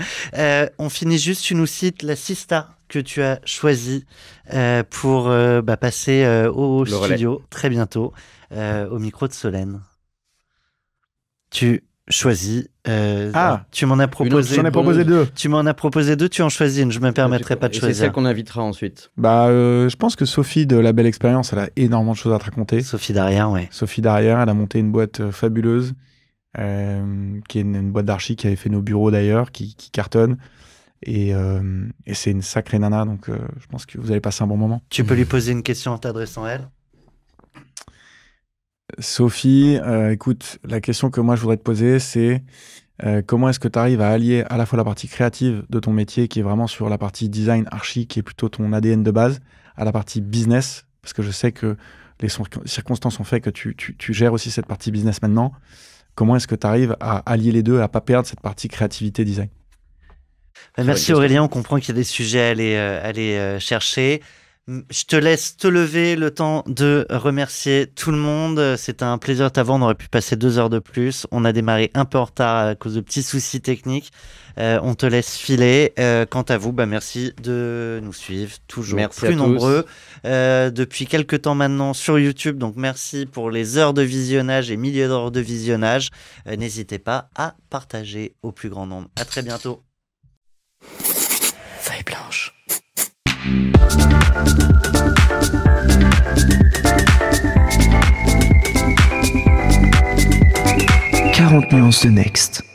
On finit juste, tu nous cites la Sista que tu as choisie pour passer au studio très bientôt, au micro de Solène. Tu choisis. Tu m'en as proposé. J'en ai proposé deux. Tu m'en as proposé deux. Tu en choisis une. Je me permettrai pas de choisir. C'est celle qu'on invitera ensuite. Je pense que Sophie de La Belle Expérience, elle a énormément de choses à te raconter. Sophie Darrière, ouais. Sophie Darrière, elle a monté une boîte fabuleuse, qui est une boîte d'archi qui avait fait nos bureaux d'ailleurs, qui cartonne. Et c'est une sacrée nana, donc je pense que vous allez passer un bon moment. Tu peux lui poser une question en t'adressant à elle. Sophie, écoute, la question que moi je voudrais te poser, c'est comment est-ce que tu arrives à allier à la fois la partie créative de ton métier, qui est vraiment sur la partie design archi, qui est plutôt ton ADN de base, à la partie business, parce que je sais que les circonstances ont fait que tu gères aussi cette partie business maintenant. Comment est-ce que tu arrives à allier les deux, à pas perdre cette partie créativité design? Merci Aurélien, on comprend qu'il y a des sujets à aller chercher. Je te laisse te lever, le temps de remercier tout le monde. C'était un plaisir de t'avoir. On aurait pu passer 2 heures de plus. On a démarré un peu en retard à cause de petits soucis techniques. On te laisse filer. Quant à vous, merci de nous suivre. Toujours merci plus nombreux. Depuis quelques temps maintenant sur YouTube. Donc merci pour les heures de visionnage et milliers d'heures de visionnage. N'hésitez pas à partager au plus grand nombre. À très bientôt. Feuille blanche. 40 nuances de Next.